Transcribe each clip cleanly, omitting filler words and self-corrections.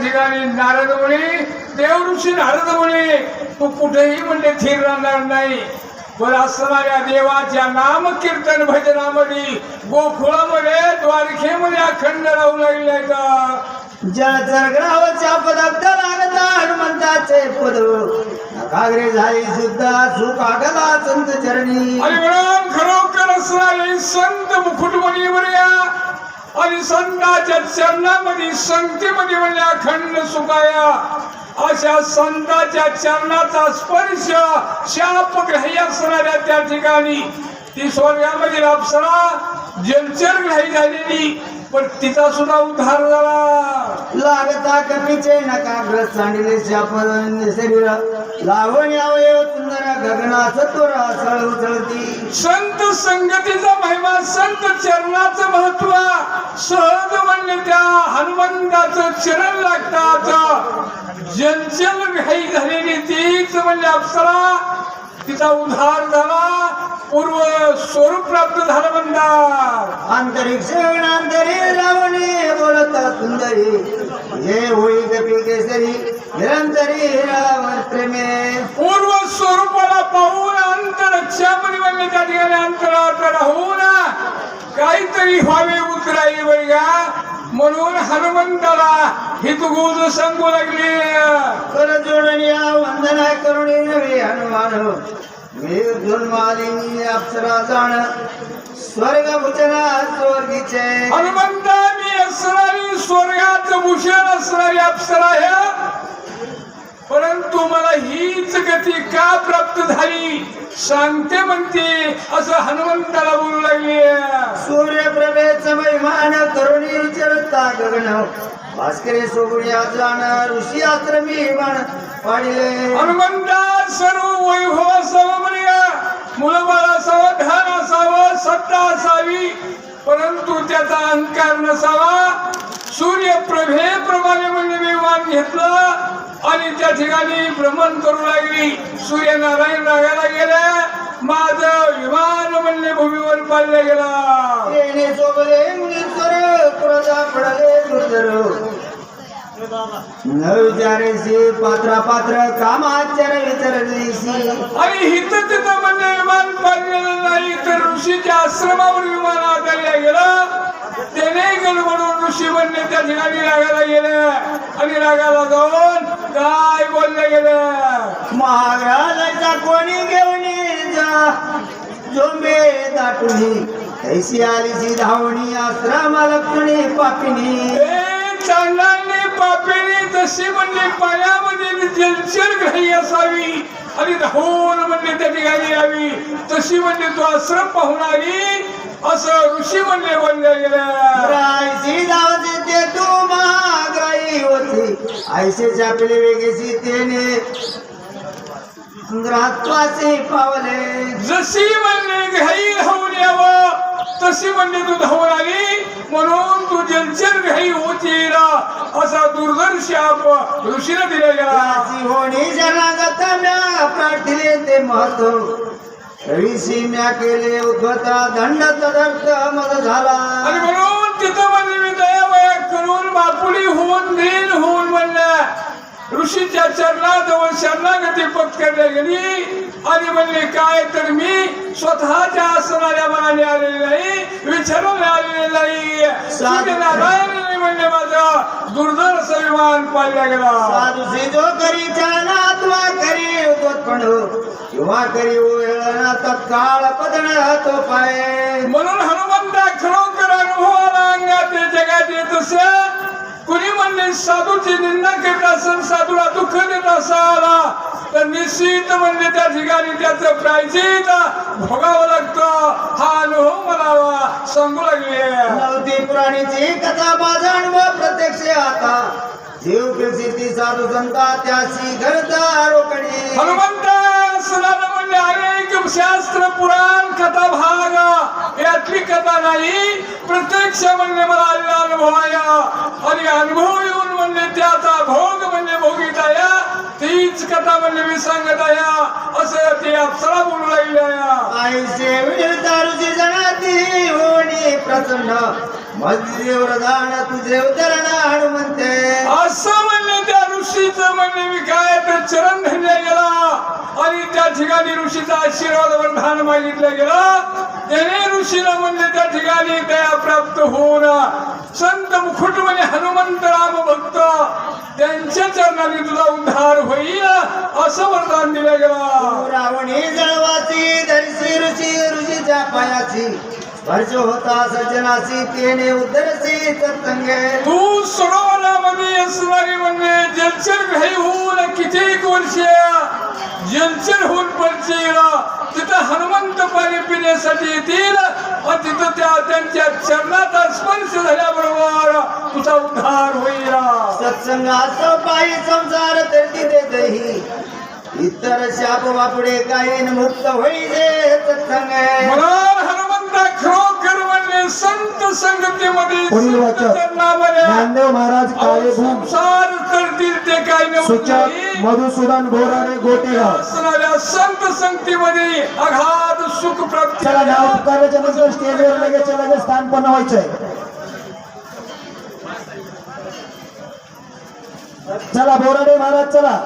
ठिकाणी नारद मुनी देव ऋषी नारद मुनी तू कुठेही म्हणजे थिर राहणार नाही. बरं असणाऱ्या देवाच्या नाम कीर्तन भजनामध्ये गोकुळामध्ये द्वारकेमध्ये अखंड राहू लागले का. जळजळगावच्या पदार्थ लागता हनुमंताचे पद कागरे झाली सुद्धा सुखागला संत चरणी. आणि म्हणून खरोखर असणारे संत मुकुटमणी वर्या आणि संताच्या चरणामध्ये संगतीमध्ये म्हणजे अखंड सुखाया अशा संताच्या चरणाचा स्पर्श शापग्राही असणाऱ्या त्या ठिकाणी ती स्वर्गामधील अप्सरा जलचरग्राही झालेली पण तिचा सुद्धा उद्धार झाला. लागता कपीचे नकाग्रस्त सांडले शापन शरीर लावून यावे सुंदर गगनाच तोरा सळ उचलती. संत संगतीचा महिमा संत चरणाचं महत्व सहज म्हणले त्या हनुमंताचं चरण लागतात. जलचल घाई झालेली तीच म्हणजे अप्सरा तिचा उद्धार झाला पूर्व स्वरूप प्राप्त झालं म्हणतात. अंतरिक्ष अंतरी रावणे बोलता सुंदरी हे होई कपी केसरी निरंतरी रावण प्रेमे. पूर्व स्वरूपाला पाहून अंतरक्षामध्ये म्हणले त्या ठिकाणी अंतरात राहून काहीतरी व्हावे उतराई बघा म्हणून हनुमंताला हितगुज सांगू लागले. कर जोडण्या वंदना करुणी नवे हनुमान मी दुर्मालिनी अप्सरा जाण स्वर्ग भूषणा स्वर्गीचे. हनुमंता मी असणारी स्वर्गाचं भूषण असणारी अप्सरा आहे परंतु मला हीच गती का प्राप्त झाली सांगते म्हणते असं हनुमंताला बोलू लागले. सूर्यप्रभेचं महिमान करुणी चरता गगन भास्करे सोबुया जाण ऋषी आश्रमी बाण पाडिले. हनुमंता सर्व वैभव असावं म्हणूया मुलबाळ असावं धन असावं सत्ता असावी परंतु त्याचा अहंकार नसावा. सूर्यप्रभेप्रमाणे म्हणजे विमान घेतलं आणि त्या ठिकाणी भ्रमण करू लागली. सूर्यनारायण रागाला गेले माझं विमान म्हणले भूमीवर पाडलं गेला. येणे सोबले मुनीश्वर क्रोधा पडले दुर्धर न विचारेसी पात्र पात्र कामाचर विचारलीसी. आणि हिथं तिथं म्हणजे विमान पाडलेलं नाही तर ऋषीच्या आश्रमावर विमान आदळल्या गेलं. त्याने गेलं म्हणून ऋषी म्हणले त्या ठिकाणी रागाला गेले आणि रागाला जाऊन काय बोलले गेले. महाराजाचा कोणी घेऊन जा जोंबे दाटुनी ऐशी आलीची धावणी आश्रमा लक्ष्मी पापिनी. चांगल्याने पापेने जशी म्हणले पायामध्ये जलचर ग्राही असावी आणि धावून म्हणले त्या ठिकाणी यावी तशी म्हणजे तो आश्रम पाहून आली असं ऋषी म्हणले बोलले गेले. ते तू महागाई होती ऐशेच्या पिले वेगेची तेने सुंदरात्वाचे पावले. जशी म्हणले घाई धावून यावं तशी म्हणले तू धावून आली म्हणून तू जलचर घाई होती असा दुर्धर शाप ऋषीला दिला गेला. होणी जनागत म्या प्रार्थिले ते महत्व ऋषी म्या केले उद्भता दंड तदर्थ मद झाला. आणि म्हणून तिथं म्हणजे मी दयावया करून बापुली होऊन दिन होऊन म्हणलं ऋषीच्या चरणाजवळ शरणागती पत्करल्या गेली आणि म्हणले काय तर मी स्वतःच्या असणाऱ्या मनाने आलेले नाही विचारून आलेले नाही. सूर्यनारायण म्हणले माझा दुर्धर असं विमान पाडल्या गेला. साधू जो करी चानात्मा करी उद्वत्पण किंवा करी वेळना तत्काळ पदन तो पाय. म्हणून हनुमंता खरोखर अनुभवाला अंगात जगात येत असे. कुणी म्हणले साधूची निंदा करत असेल साधूला दुःख देत असाला तर निश्चित म्हणजे त्या ठिकाणी त्याचं प्रायश्चित भोगावं लागतं. हा अनुभव मला सांगू लागले. नवती पुराणीची कथा माझा अनुभव प्रत्यक्ष आता जीव प्रसिद्धी साधू संता त्याची घडता रोकडी. हनुमंता सुनानं म्हणले अनेक शास्त्र पुराण कथा भाग यातली कथा नाही प्रत्यक्ष म्हणले मला आलेला अनुभव आहे आणि अनुभव येऊन म्हणले त्याचा भोग म्हणजे भोगीत आहे तीच कथा म्हणले मी सांगत आहे असं ते अप्सरा बोलू लागले आहे. आईचे विरता रुची जनाती होणी प्रसन्न मजदेव वरदान तुझे उतरण हनुमंते. असं चरण धरले गेला आणि त्या ठिकाणी ऋषीचा आशीर्वाद वरदान मागितलं गेलं. त्याने ऋषीला म्हणले त्या ठिकाणी दया प्राप्त होऊन संत मुकुट म्हणे हनुमंत राम भक्त त्यांच्या चरणाने तुझा उद्धार होईल असं वरदान दिलं गेलं. रावणी जळवाची धरसी ऋषीच्या पायाची वर्ष होता सज्जनाची तेने उद्धरसी सत्संगे. तू सरोवरामध्ये असणारी म्हणजे जलचर घाई होऊन कित्येक वर्ष जलचर होऊन पडशील. तिथं हनुमंत पाणी पिण्यासाठी येतील आणि तिथं त्यांच्या चरणाचा स्पर्श झाल्याबरोबर तुझा उद्धार होईल. सत्संगाचा पायी संसार तटी देतही इतर शाप वापडे काही मुक्त होईजे सत्संगे. म्हणून हनुमंत खरोखर म्हणजे संत संगतीमध्ये पुढील संत वाचक चरणामध्ये ज्ञानदेव महाराज काळेभूम संसार करतील ते काय सूचक मधुसूदन बोराडे गोटेगाव. असणाऱ्या संत संगतीमध्ये अगाध सुख प्राप्ती. चला नाव पुकारल्याच्या नंतर स्टेजवर लगेच स्थान पण व्हायचंय. चला बोराडे महाराज चला.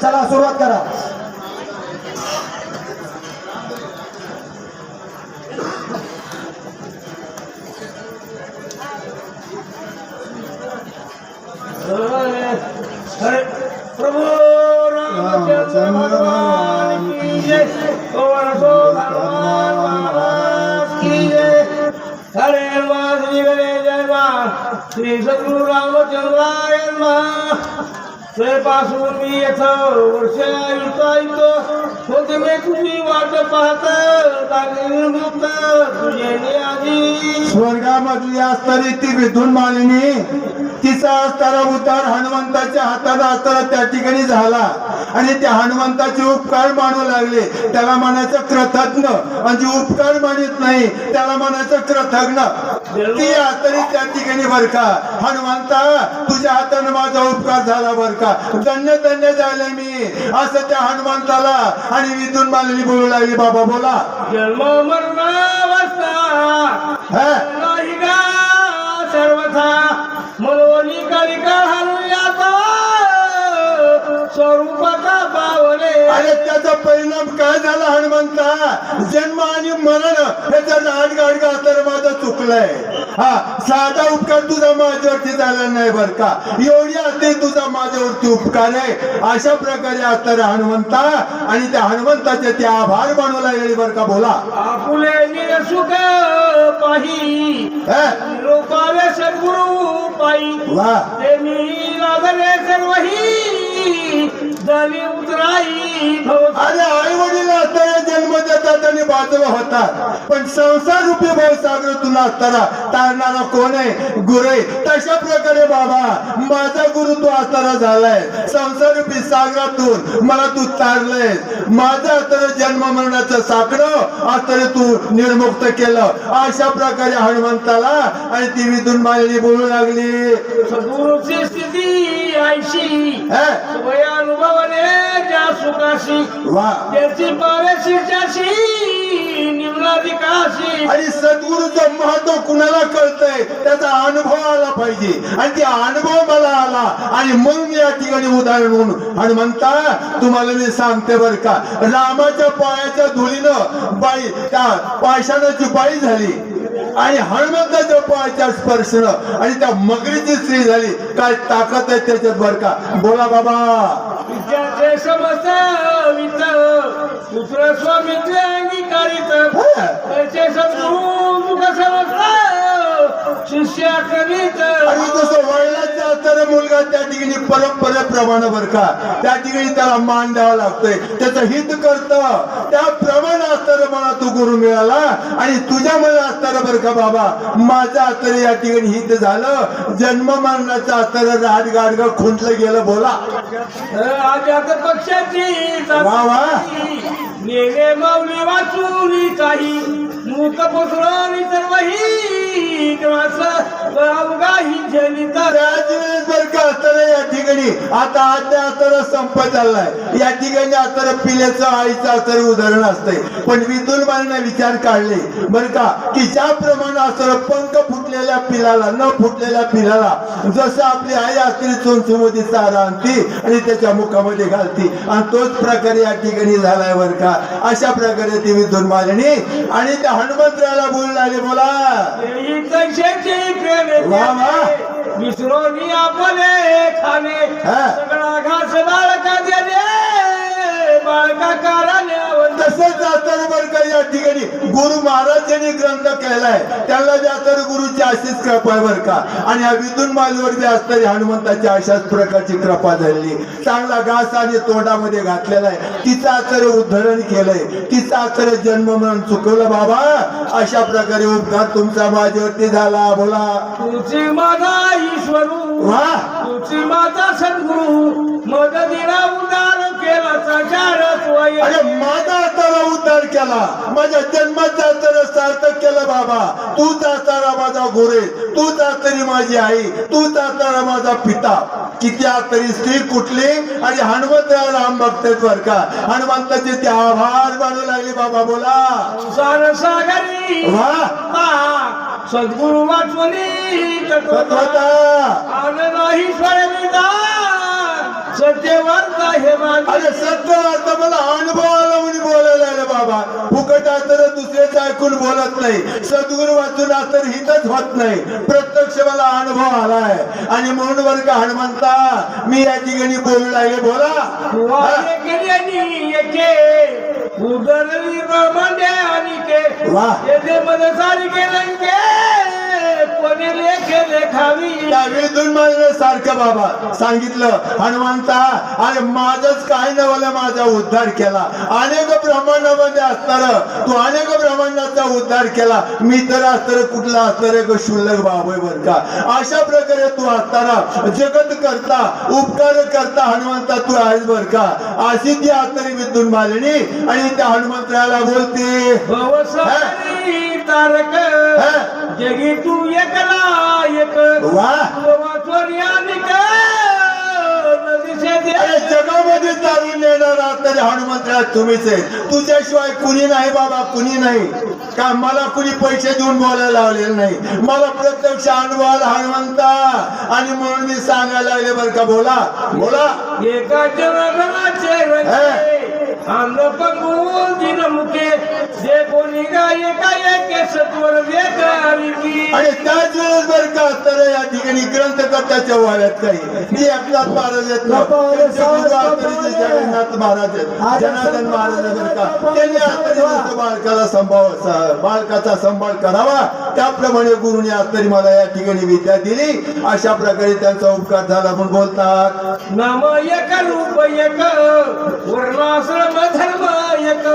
चला सुरुवात करा. प्रभु रामचंद्र भगवान की जय. भगवान महाराज की जय. हरे वासुदेव जय मा श्री सद्गुरु रामचंद्राय नमः. पासून मी येथं वर्ष होते मी तुझी वाट पाहत तुझे आधी स्वर्गामधली असताना ती विधून मालिनी तिचा असताना उतार हनुमंताच्या हातात असताना त्या ठिकाणी झाला आणि त्या हनुमंताचे उपकार मानू लागले. त्याला म्हणायचं कृतज्ञ आणि जे उपकार मानित नाही त्याला म्हणायचं कृतज्ञ. ती असताना त्या ठिकाणी बर का हनुमंता तुझ्या हाताने माझा उपकार झाला बर का धन्य धन्य झाले मी असं त्या हनुमंताला आणि विधून मालिनी बोलू लागली. बाबा बोला. जन्म मरणावस्था नाही का सर्वथा मनोनी कलिका हरुयाचा स्वरूपाचा पावले. अरे त्याचा परिणाम काय झाला हनुमंता जन्म आणि मरण ह्याचा गाडगा तर माझं चुकलंय. हा साधा उपकार तुझा माझ्यावरती झाला नाही बर का एवढी असते तुझा माझ्यावरती उपकार आहे. अशा प्रकारे असणारा हनुमंता आणि त्या हनुमंताचे ते आभार मानू लागले बर का. बोला. आपुले सुख पाही लोकाले सद्गुरु पाई वा. त्यांनी लागले सर्वही झाली उतराई भव. अरे आई वडील असताना जन्म देतात आणि बाजूला होतात पण संसार रूपी भवसागर तुला असताना तारणारा कोण आहे गुरु आहे. तशा प्रकारे बाबा माझा गुरु तू असताना झालाय. संसार रूपी सागरातून मला तू तारलंय. माझा असताना जन्म मरणाचं साकडं असताना तू निर्मुक्त केलं. अशा प्रकारे हनुमंताला आणि ती विधून मालिनी बोलू लागली. सद्गुरूची स्थिती आयशी अनुभवले ज्या सुखाशी वा. त्याची पावेशीच्याशी निम्नाधिकाशी. आणि सद्गुरूचं महत्व कुणाला कळतंय त्याचा अनुभव आला पाहिजे आणि ते अनुभव मला आला आणि मग मी या ठिकाणी उदाहरण म्हणून हनुमंता तुम्हाला मी सांगते बर का रामाच्या पायाच्या धुळीनं बाई त्या पाषाणाची बाई झाली आणि हनुमंताच्या पायाच्या स्पर्शनं आणि त्या मगरीची स्त्री झाली. काय ताकद आहे त्याच्यात बर का. बोला बाबा. विद्याचे समस्त वित पुत्र स्वामीचे अंगीकारित त्याचे सद्गुरु मुख समस्त शिष्य करीत. आणि जसं वडिलांचा असणारा मुलगा त्या ठिकाणी परंपरेप्रमाणे बर का त्या ठिकाणी त्याला मान द्यावा लागतोय त्याचं हित करत त्याप्रमाणे असणारं मला तू गुरु मिळाला आणि तुझ्यामुळे असताना बरं का बाबा माझं अस्तर या ठिकाणी हित झालं. जन्म मरणाचं अस्तर राट गाडग खुंटलं गेलं. बोला आजात पक्षाची वा वा. नेले माऊली वाचून काही मूक पुसरून सर्वही अवघाही जनिता त्याच बरं का अस्तर या ठिकाणी आता आद्या अस्तर संपत चाललाय. या ठिकाणी अस्तर पिल्याचं आईचं अस्तर उदाहरण असतंय. पण विदुरबाईंना विचार काढले बरं का की ज्याप्रमाणे अस्तर पंख फुटलेल्या पिलाला न फुटलेल्या पिलाला जसं आपली आई अस्त्री चोंचूमध्ये चारा आणती आणि त्याच्या मुखामध्ये घालती आणि तोच प्रकार या ठिकाणी झालाय बरं का. अशा प्रकारे ती विदुरबाईंनी आणि त्या हनुमंतराला बोलू लागले. बोला वा वा. विसरोनी आपले खाणे सगळा घास बाळका देणे बाळका कारणे तसंच अस्तर बरं का या ठिकाणी गुरु महाराज यांनी ग्रंथ केलाय त्याला बी अस्तर गुरुची अशीच कृपा आहे बरं का. आणि या विदुन मालीवर बी अस्तर हनुमंताची अशाच प्रकारची कृपा झालेली. चांगला घास आणि तोंडामध्ये घातलेला आहे. तिचा अस्तर उद्धरण केलंय. तिचा अस्तर जन्म म्हणून चुकवलं बाबा. अशा प्रकारे उपकार तुमचा माझ्यावरती झाला. बोला तुझी माझा ईश्वरू वा. तुझी माझा सद्गुरु मदतीला उदार केला सचार अरे माझा अस्तर उद्धार केला. माझ्या जन्माचा अस्तर सार्थक केलं बाबा. तूच असणारा माझा गुरु, तूच असणारी माझी आई, तूच असणारा माझा पिता. किती असणारी स्त्री कुठली आणि हनुमंतराव राम भक्त बर का. हनुमंताचे ते आभार मानू लागले बाबा. बोला संसार सागरी वा. सद्गुरु वाचवली तत्वता आनंद ईश्वर सत्यवार्ता हे माझे. अरे सत्य वार्ता मला अनुभव आला म्हणून बोलायला लागले बाबा. फुकट असताना दुसऱ्याच ऐकून बोलत नाही. सद्गुरु वाचून असताना हितच होत नाही. प्रत्यक्ष मला अनुभव आलाय आणि म्हणून बरं का हनुमंता मी या ठिकाणी बोलू लागले. बोला उदरली ब्रह्मांडे आणि के वा. येथे मदसारी केले कोणी लेखे लेखावी त्यावेळी मला सारखं बाबा सांगितलं हनुमंता अरे माझच काय नवलं माझा उद्धार केला. अनेक ब्रह्मांडामध्ये असणार तू अनेक ब्रह्मांडाचा उद्धार केला. मी तर असणार कुठला असणार एक शुल्लक बाब बर का. अशा प्रकारे तू असताना जगत करता उपकार करता हनुमंता तू आहेस बर का. अशी ती असणारी विद्युत मालिनी आणि त्या हनुमंतराला बोलते भवसारी तारक जगी तू एकला एक वा. अरे जगामध्ये चालून येणारा तरी हनुमंतराज तुम्हीच आहे. तुझ्याशिवाय कुणी नाही बाबा कुणी नाही. का मला कुणी पैसे देऊन बोलायला लावलेलं नाही. मला प्रत्यक्ष अनुभव आला हनुमंता आणि म्हणून मी सांगायला लागले बरं का. बोला बोला एका जनाचे रंगे अन्न पंगून दिन मुके जे कोणी गाय काय के सत्वर वेगारी. आणि त्याच वेळेस बरं का तर या ठिकाणी ग्रंथकर्त्याच्या वाड्यात काही मी एकनाथ महाराज आहेत ना जगन्नाथ महाराज आहेत जनार्दन महाराज बरं का. त्यांनी आता बालकाला बालकाचा सांभाळ करावा त्याप्रमाणे गुरुने आज तरी मला या ठिकाणी विद्या दिली. अशा प्रकारे त्यांचा उपकार झाला म्हणून बोलतात. नाम एक रूप एक वर्णाश्रम धर्म एक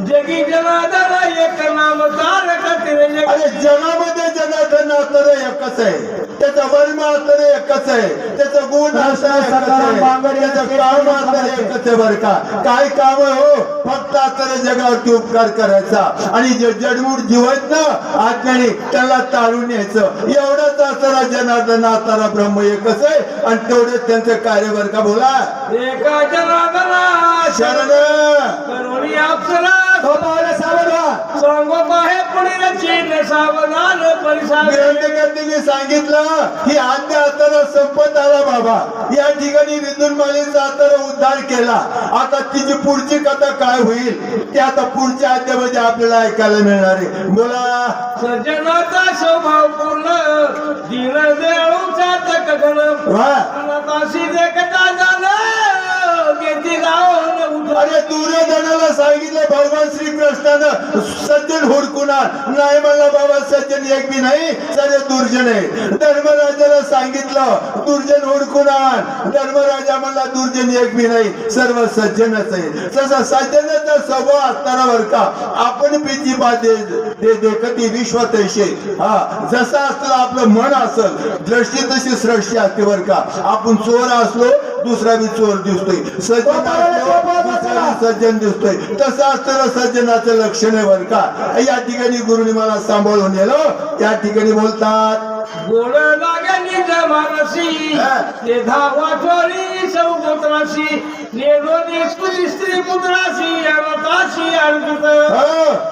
जगी जनार्दन एक नाम तारक तिरे. अरे जगामध्ये जनार्दन तर एकच आहे. त्याचा वर्म तर एकच आहे. त्याचं गुण असं एकच आहे. त्याचं काम असं एकच आहे बरं का. काय काम हो फक्त तर जगावरती उपकार करायचा आणि जे जडमूड जीव आहेत ना आत्म्याने त्याला तारून न्यायचं एवढंच असताना जनार्दन असताना ब्रह्म एकच आहे आणि तेवढंच त्यांचं कार्य बरं का. बोला एका जनार्दना शरण करुणी अप्सरा सावधान सांगो बाहे पुढे चीन सावधान परिसार. ग्रंथकर्त्यांनी सांगितलं की आद्य असताना संपत आला बाबा. या ठिकाणी विद्युत मालिकेचा असताना उद्धार केला. आता तिची पुढची कथा काय होईल ते आता पुढच्या अध्यायामध्ये आपल्याला ऐकायला मिळणार आहे. बोला सज्जनाचा स्वभाव पूर्ण दीन देऊचा तकगण वा. अनाथाशी देखता जाणं घेती गाव अरे दुर्योधनाला अर्जुनाला सांगितलं भगवान श्रीकृष्णानं सज्जन हुडकून आण. नाही म्हणला बाबा सज्जन एक बी नाही, सारे दुर्जन आहे. धर्मराजाला सांगितलं दुर्जन हुडकून आण. धर्मराजा म्हणला दुर्जन एक बी नाही, सर्व सज्जनच आहे. तसा सज्जनाचा स्वभाव असताना बर का आपण पिची बाते देखती विश्व तैसे. हा जसं असलं आपलं मन असल, दृष्टी तशी सृष्टी असते बर का. आपण चोर असलो दुसरा बी चोर दिसतोय, सज्जन असलो दुसरा बी सज्जन दिसतोय. तसं असताना सज्जनाचं लक्षण आहे बर का. या ठिकाणी गुरुनी मला सांभाळून नेलं. या ठिकाणी बोलतात गोड लागे निज मानसी ते धावा चोरी सौपुत्राशी नेलोनी स्त्री पुत्राशी अनताशी अर्पित.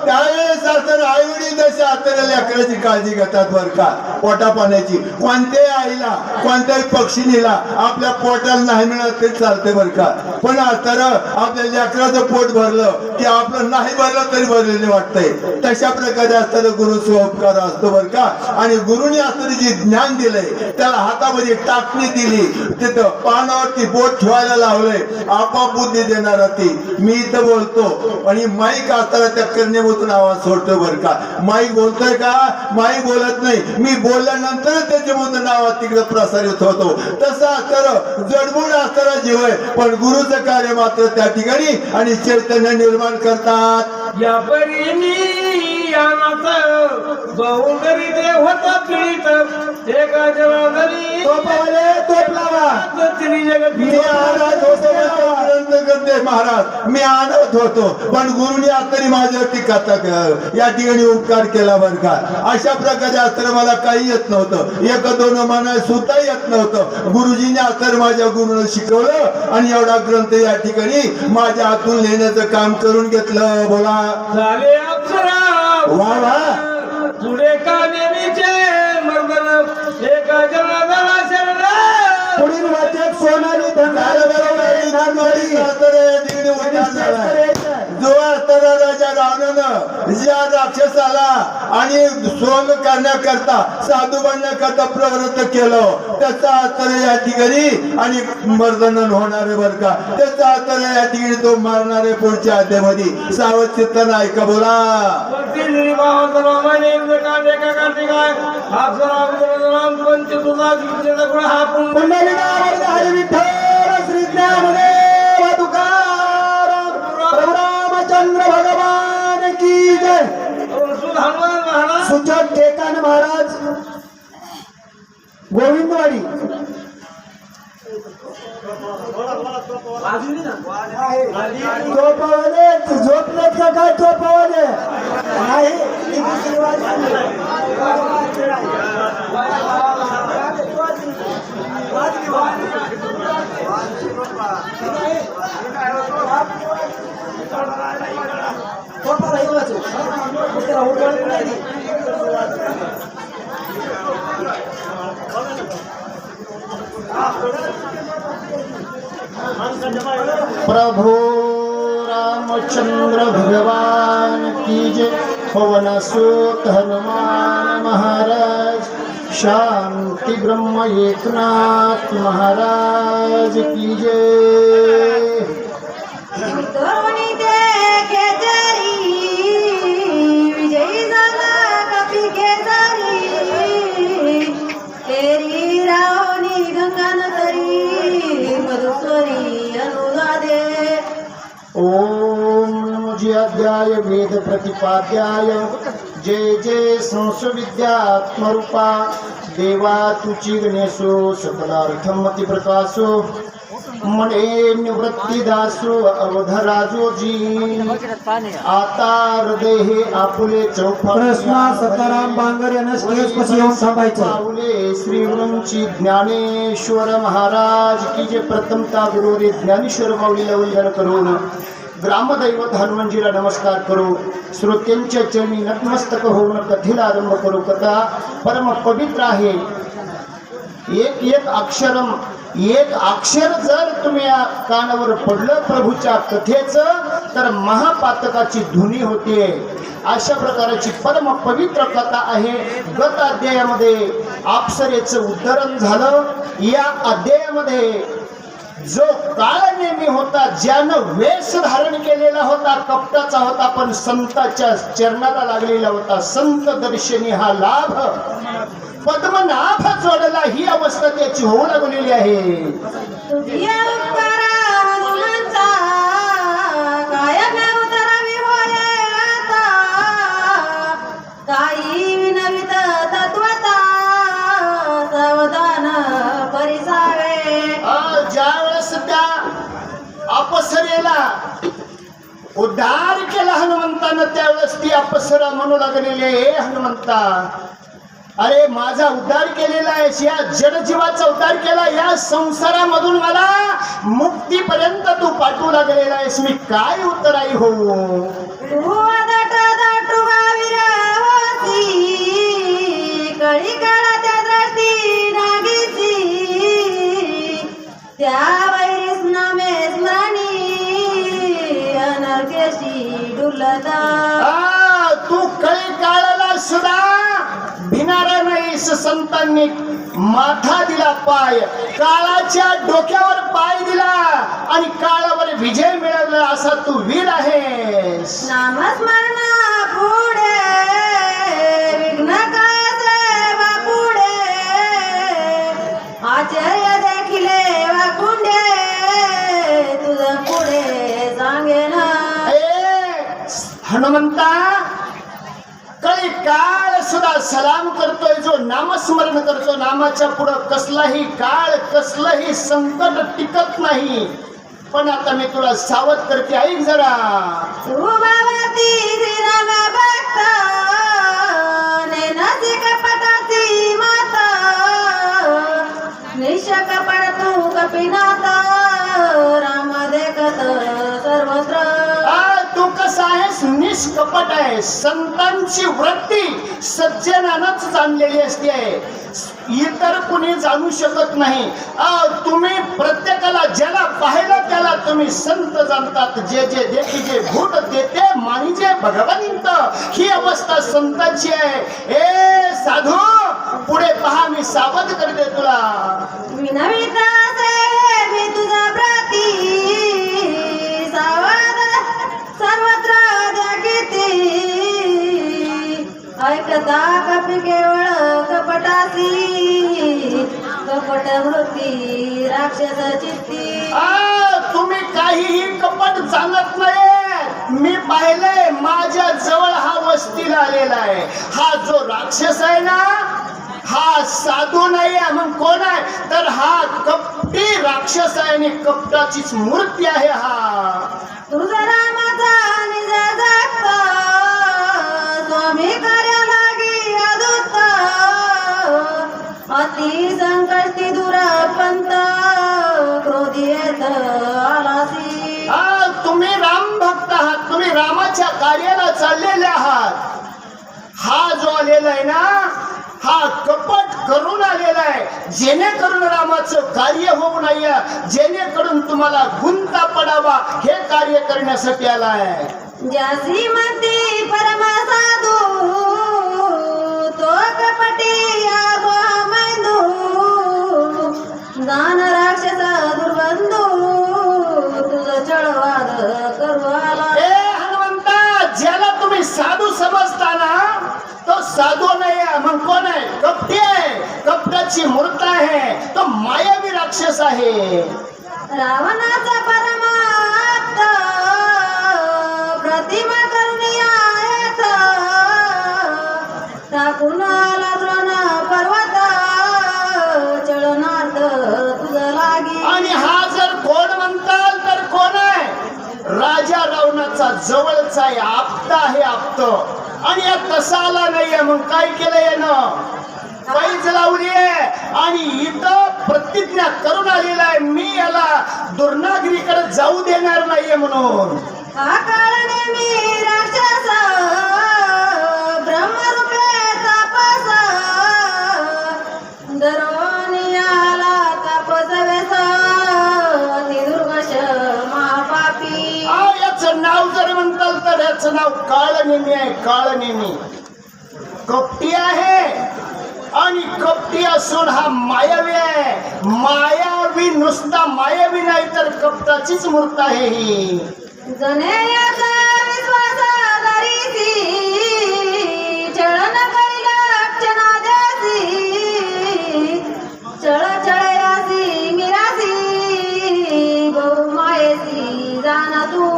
त्यावेळेस असताना आई वडील जसे असताना लेकराची काळजी घेतात बर का. पोटा पाण्याची कोणत्याही आईला कोणत्याही पक्षिणीला आपल्या पोटाला नाही मिळत ते चालते बर का. पण असताना आपल्या लेकराचं पोट भरलं की आपलं नाही भरलं तरी भरलेले वाटतंय. तशा प्रकारे असताना गुरुचा उपकार असतो बर का. आणि गुरुनी असताना जे ज्ञान दिलंय त्याला हातामध्ये टाकणी दिली, तिथं पानावरती बोट ठेवायला लावलंय. आपोआप बुद्धी देणार ती. मी इथं बोलतो आणि माईक असताना त्या करणेमधून आवाज सोडतो बर का. माईक बोलतोय का? माईक बोलत नाही. मी बोलल्यानंतरच त्याच्यामधून आवाज तिकडे प्रसारित होतो. तसं असताना जडबूड असताना जीव आहे, पण गुरुचं कार्य मात्र त्या ठिकाणी आणि चैतन्य निर्माण करतात. या परीनी बहुगरी देव होता पीडित एका जनार्दनी तोप लावा. मी अनाथ होतो ग्रंथ करते महाराज, मी अनाथ होतो पण गुरुनी आता माझ्यावरती कथा या ठिकाणी उपकार केला बर का. अशा प्रकारे असताना मला काही येत नव्हतं, एक दोन म्हणा सुद्धा येत नव्हतं. गुरुजीने असताना माझ्या गुरुनं शिकवलं आणि एवढा ग्रंथ या ठिकाणी माझ्या हातून लिहिण्याचं काम करून घेतलं. बोला झाले अप्सरा वा वा. पुढे का नेहमीचे मर्दन एका जनार्दना शरण. पुढील वाचक सोनाली जो असताना राजा रावणानं ज्या राक्षसाला आणि सोंग करण्याकरता साधू बनण्याकरता प्रवृत्त केलं त्याचा असताना या ठिकाणी आणि मर्दनन होणारे बर का. त्याचा असताना या ठिकाणी तो मारणारे पुढच्या अध्यामध्ये सावध चित्तानं ऐका. बोला चंद्र भगवान की जय. सुचत टेकान महाराज गोविंदवाडी. झोपवले झोपलेत का काय? झोपवले नाही. प्रभु रामचंद्र भगवान की जय. पवन सुत हनुमान महाराज, शांति ब्रह्म एकनाथ महाराज की जय. दोन्ही देखे जरी विजयी झाला कपी केदारी. तेरी रावणी गंगा नगरी मधुस्वरी अनुराधे. ओम नमो अध्याय वेद प्रतिपाद्याय जय जय संस्विद्यात्मरूपा देवा तुची गणेशो सकलार्थमति प्रकाशो मने निवृत्तीदासो अवधराजोजी. आता हृदय आपुले कृष्णा सताराम बांगर यांना स्टेज पाशी येऊन थांबायचं. पावले श्री गुरूंची ज्ञानेश्वर महाराज की जे प्रथमता गुरुरी ज्ञानेश्वर माऊलीला वंदन करून ग्रामदैवत हनुमानजीला नमस्कार करू. श्रोत्यांच्या चरणी नतमस्तक होऊन कथेला आरंभ करू. कथा परम पवित्र आहे. एक अक्षर जर तुम्ही या कानावर पडलं प्रभूच्या कथेचं तर महापातकाची धुनी होते. अशा प्रकारची परम पवित्र कथा आहे. गत अध्यायामध्ये अप्सरेचं उद्धरण झालं. या अध्यायामध्ये जो काळ नेमी होता, ज्यानं वेश धारण केलेला होता कपटाचा होता, पण संताच्या चरणाला लागलेला होता. संत दर्शनी हा लाभ पद्मनाभ जोडला, ही अवस्था त्याची होऊ लागलेली आहे. तुझ्या उपकारा हनुमंता काय उतरावी होय आता, काही विनवित तत्वता सावधान परिसावे. ज्या वेळेस त्या अपसरेला उद्धार केला हनुमंतानं, त्यावेळेस ती अपसरा म्हणू लागलेली आहे, हे हनुमंता, अरे माझा उद्धार केलेला आहेस, या जडजीवाचा उद्धार केला, या संसारामधून मला मुक्तीपर्यंत तू पाठवू लागलेला आहेस, मी काय उत्तराई होऊ. तू दाट दाटू गाविरावती, कळी काळा त्या दृष्टी नागीची, त्या वैरीस नामे स्मरणी अनर्केशी डुलता. तू कळी काळाला सुद्धा भिनारा नाहीस. संतांनी माथा दिला पाय, काळाच्या डोक्यावर पाय दिला आणि काळावर विजय मिळवला, असा तू वीर आहेस. नामस्मरणा पुढे विघ्न काय सेवा पुढे, आचार्य देखिले वाकुंडे तुझं पुढे सांगे ना. हनुमंता, कळी काळ सुद्धा सलाम करतोय, जो नामस्मरण करतो, नामाच्या पुढं कसलाही काळ कसलंही संकट टिकत नाही. पण आता मी तुला सावध करते, ऐक जरा. तू बाबाती श्रीराम भक्त नेनाची कपटाची माता, निशकपट तू कपिनाथा, राम देखत सर्वत्र. तू कसा आहेस, निष्कपट आहे. संतांची वृत्ती सज्जनानच जाणलेली असते, इतर कुणी जाणू शकत नाही. तुम्ही प्रत्येकाला ज्याला पाहिलं त्याला तुम्ही संत जाणतात. जे जे देखी जे भूत देते मानिजे भगवंत, ही अवस्था संतांची आहे. ए साधू, पुढे पहा, मी सावध करते तुला. विनविता से मी तुझा प्रती, सावध सर्वत्र जगिती, ऐकता कपी केवळ कपटासी, कपट वृत्ती राक्षस चित्ती. तुम्ही काहीही कपट जाणत नाही. मी पाहिलंय, माझ्या जवळ हा वस्तीला आलेला आहे. हा जो राक्षस आहे ना, हा साधू नाही आहे. मग कोण आहे, तर हा कपटी राक्षस आहे आणि कपटाचीच मूर्ती आहे. हा तुझा रामाचा निज जगता, स्वामी कार्य लागी अदूत, अति संकष्टी दूर पंत, क्रोधी येत आलासी. तुम्ही राम भक्त आहात, तुम्ही रामाच्या कार्याला चाललेले आहात. हा जो आलेला आहे ना, हा कपट करून आलेला आहे, जेणेकरून रामाचं कार्य होऊ नये, जेणेकरून तुम्हाला गुंता पडावा, हे कार्य करण्यासाठी आला आहे. ज्यासी म्हणती परम साधू, तो कपटी मैंदू, दान राक्षस दुर्बंधू, तुझं चळवाद करू आला. हनुमंता, ज्याला तुम्ही साधू समजताना तो साधू नाही आहे. मग कोण आहे, कपटी आहे, कपटाची मूर्त आहे, तो मायावी राक्षस आहे. रावणाचा परमाप्त, प्रतिमा करून येत, टाकून आला द्रोण पर्वत, चळनार्थ तुझं लागी. आणि हा जर कोण म्हणताल तर कोण आहे, राजा रावणाचा जवळचा आहे, आप्त आहे, आप्त. आणि या तसा आला नाहीये. मग काय केलंय यानं, पैज लावली आहे आणि इथं प्रतिज्ञा करून आलेला आहे, मी याला दुर्नागरीकडे जाऊ देणार नाहीये म्हणून. हा काळ नेमी राक्षस, ब्रह्मरूपे तापस, दरोनी आला तापस वेस, दुर्गश महापापी. याचं नाव जर म्हणताल तर याचं नाव काळनेमी आहे. काळनेमी कपटी आहे आणि कपटी असून हा मायावी आहे. माया मायावी नुसता मायावी नाही तर कपटाचीच मूर्त आहे ही. जने याचा विश्वास धरीसी चळन करीला अर्चना द्यासी चळ चळयासी मिरासी बहु मायेसी जाना तू.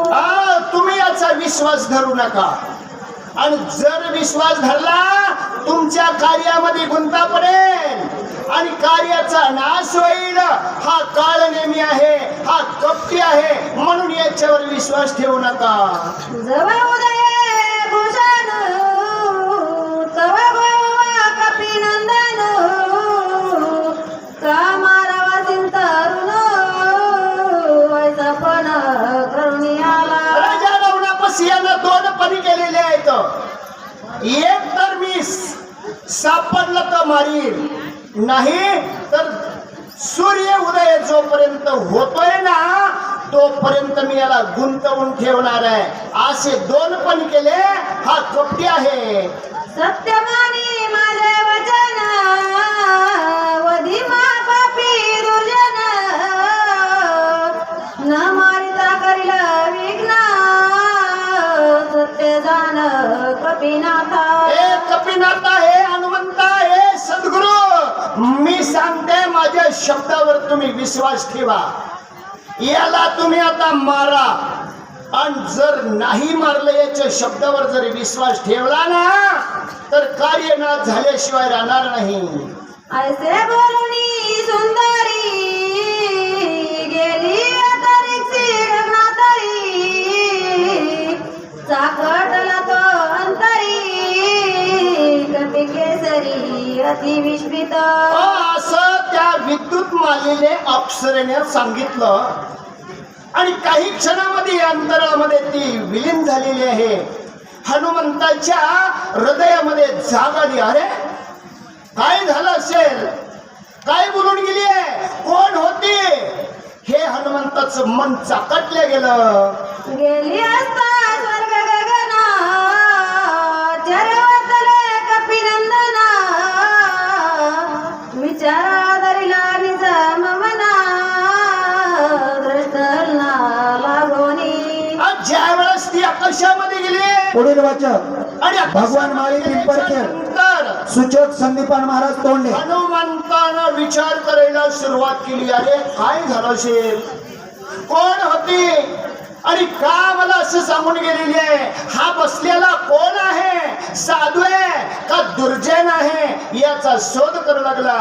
तुम्ही याचा विश्वास धरू नका. आणि जर विश्वास धरला तुमच्या कार्यामध्ये गुंता पडेल आणि कार्याचा नाश होईल. हा काळ नेमी आहे, हा कपटी आहे, म्हणून याच्यावर विश्वास ठेवू नका. जवळ उदय भूषण तव गोवा कपिनंदन का मारावा चिंतरुण वैसा पण करुणी आला. राजा रावणापाशी यानं दोन पणी केलेले आहेत. एक तर मी सापडलं तर मारील, नाही तर सूर्य उदय जोपर्यंत होतोय ना तोपर्यंत मी याला गुंतवून ठेवणार आहे. असे दोन पण केले. हा कपटी आहे. सत्यमानी माझे वचन वधी पापी दुर्जन न मारिता करील विघ्न सत्य जाण कपिनाथा. हे कपिनाथा, हे हनुमंता, हे सद्गुरु, मी सांगते माझ्या शब्दावर तुम्ही विश्वास ठेवा. याला तुम्ही आता मारा. आणि जर नाही मारलं याच्या शब्दावर जर विश्वास ठेवला ना तर कार्य ना झाल्याशिवाय राहणार नाही. ऐसे बोलुनी सुंदरी गेली अंतरिक्षी गगनातरी चाकटला तो अंतरी कपी केसरी अति विस्मित. असं त्या विद्युत मालेने अप्सरेने सांगितलं आणि काही क्षणामध्ये या अंतरामध्ये ती विलीन झालेली आहे. हनुमंताच्या हृदयामध्ये जाग आली. अरे काय झालं असेल, काय बोलून गेली आहे, कोण होती. हे हनुमंताचं मन चाकटलं गेलं. गेली असता स्वर्ग गगना चरवतले कपिनंदना विचारा धरिला निज ममना दृष्टलना लागोनी. ज्या वेळेस ती आकाशामध्ये गेली पुढील वाचक आणि भगवान माळी पिंपळखेड, नंतर सूचक संदीपान महाराज तोंडे. हनुमंतानं विचार करायला सुरुवात केली. अरे काय झालं असेल, कोण होती आणि का मला असं सांगून गेलेली आहे. हा बसलेला कोण आहे, साधू आहे का दुर्जन आहे, याचा शोध करू लागला.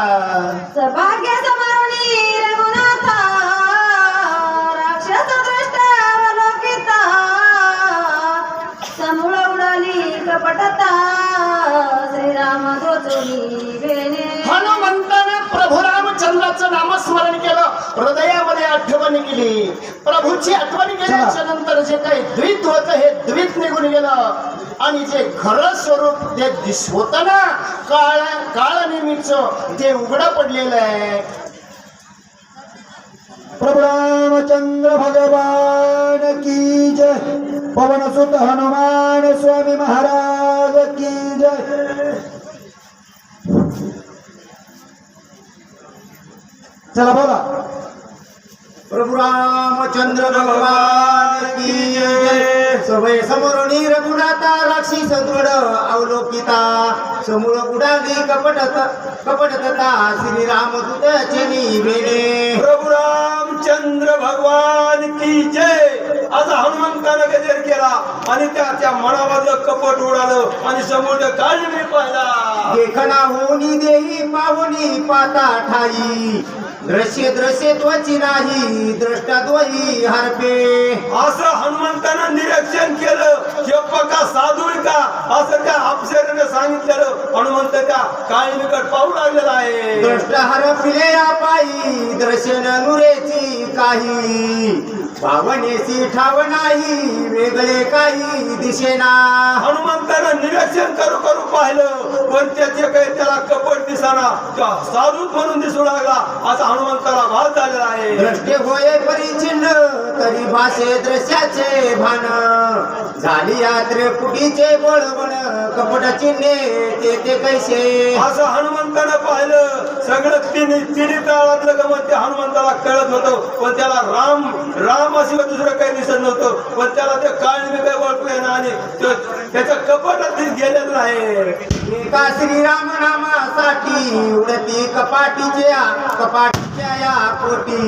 सौभाग्य समारुणी रघुनाथा राक्षस दृष्ट अवलोकिता समूळ उडाली कपटता श्रीराम गोचुली वेणे. हनुमंतानं प्रभू रामचंद्राचं नामस्मरण केलं, हृदयामध्ये आठवण केली. प्रभूची आठवण केल्याच्या नंतर जे काही द्वित होत हे द्वित निघून गेलं आणि जे खरं स्वरूप जे होत ना काळ नेहमीच ते उघडं पडलेलं आहे. प्रभु रामचंद्र भगवान की जय. पवन सुत हनुमान स्वामी महाराज की जय. चला बोला. प्रभु रामचंद्र भगवान की जय. सभय समोरुणी रघुनाथा राक्षी सदृढ अवलोकिता समूळ उडाली कपटता श्रीरामदूताचे निवेणे. प्रभु रामचंद्र भगवान की जय. असा हनुमंतानं गजर केला आणि त्याच्या मनामधलं कपट उडालं आणि समोर काळजी पाहिला. देखना होनी देही पाहुनी पाता ठाई दृश्य दृश्य त्वची नाही दृष्टा द्वही हरपे. असं हनुमंतानं निरीक्षण केलं. हे पक्का साधू आहे का असं त्या अप्सरेने सांगितलेलं. हनुमंत त्या काळी निकट पाहू लागलेला आहे. दृष्ट हरपिले या पायी दर्शन नुरेची काही भावनेची ठाव नाही वेगळे काही दिसेना. हनुमंतानं निरीक्षण करू करू पाहिलं पण त्याचे काही त्याला कपट दिसाना. साधूच म्हणून दिसू लागला. असा हनुमंताला भास झालेला आहे. दृष्टे होय परिचिन्न तरी भाषे दृश्याचे भान झाली यात्रे कुटीचे बळबळ कपट चिन्हे ते कैसे असं हनुमंतानं पाहिलं सगळं तिन्ही काळातलं गमत त्या हनुमंताला कळत होतं पण त्याला राम अशिवाय दुसरं काही दिसत नव्हतं पण त्याला ते काळणी काही ओळखू येणार आणि त्याच्या कपाटात गेलेलं नाही एका श्रीराम नामासाठी उडती कपाटीच्या या पोटी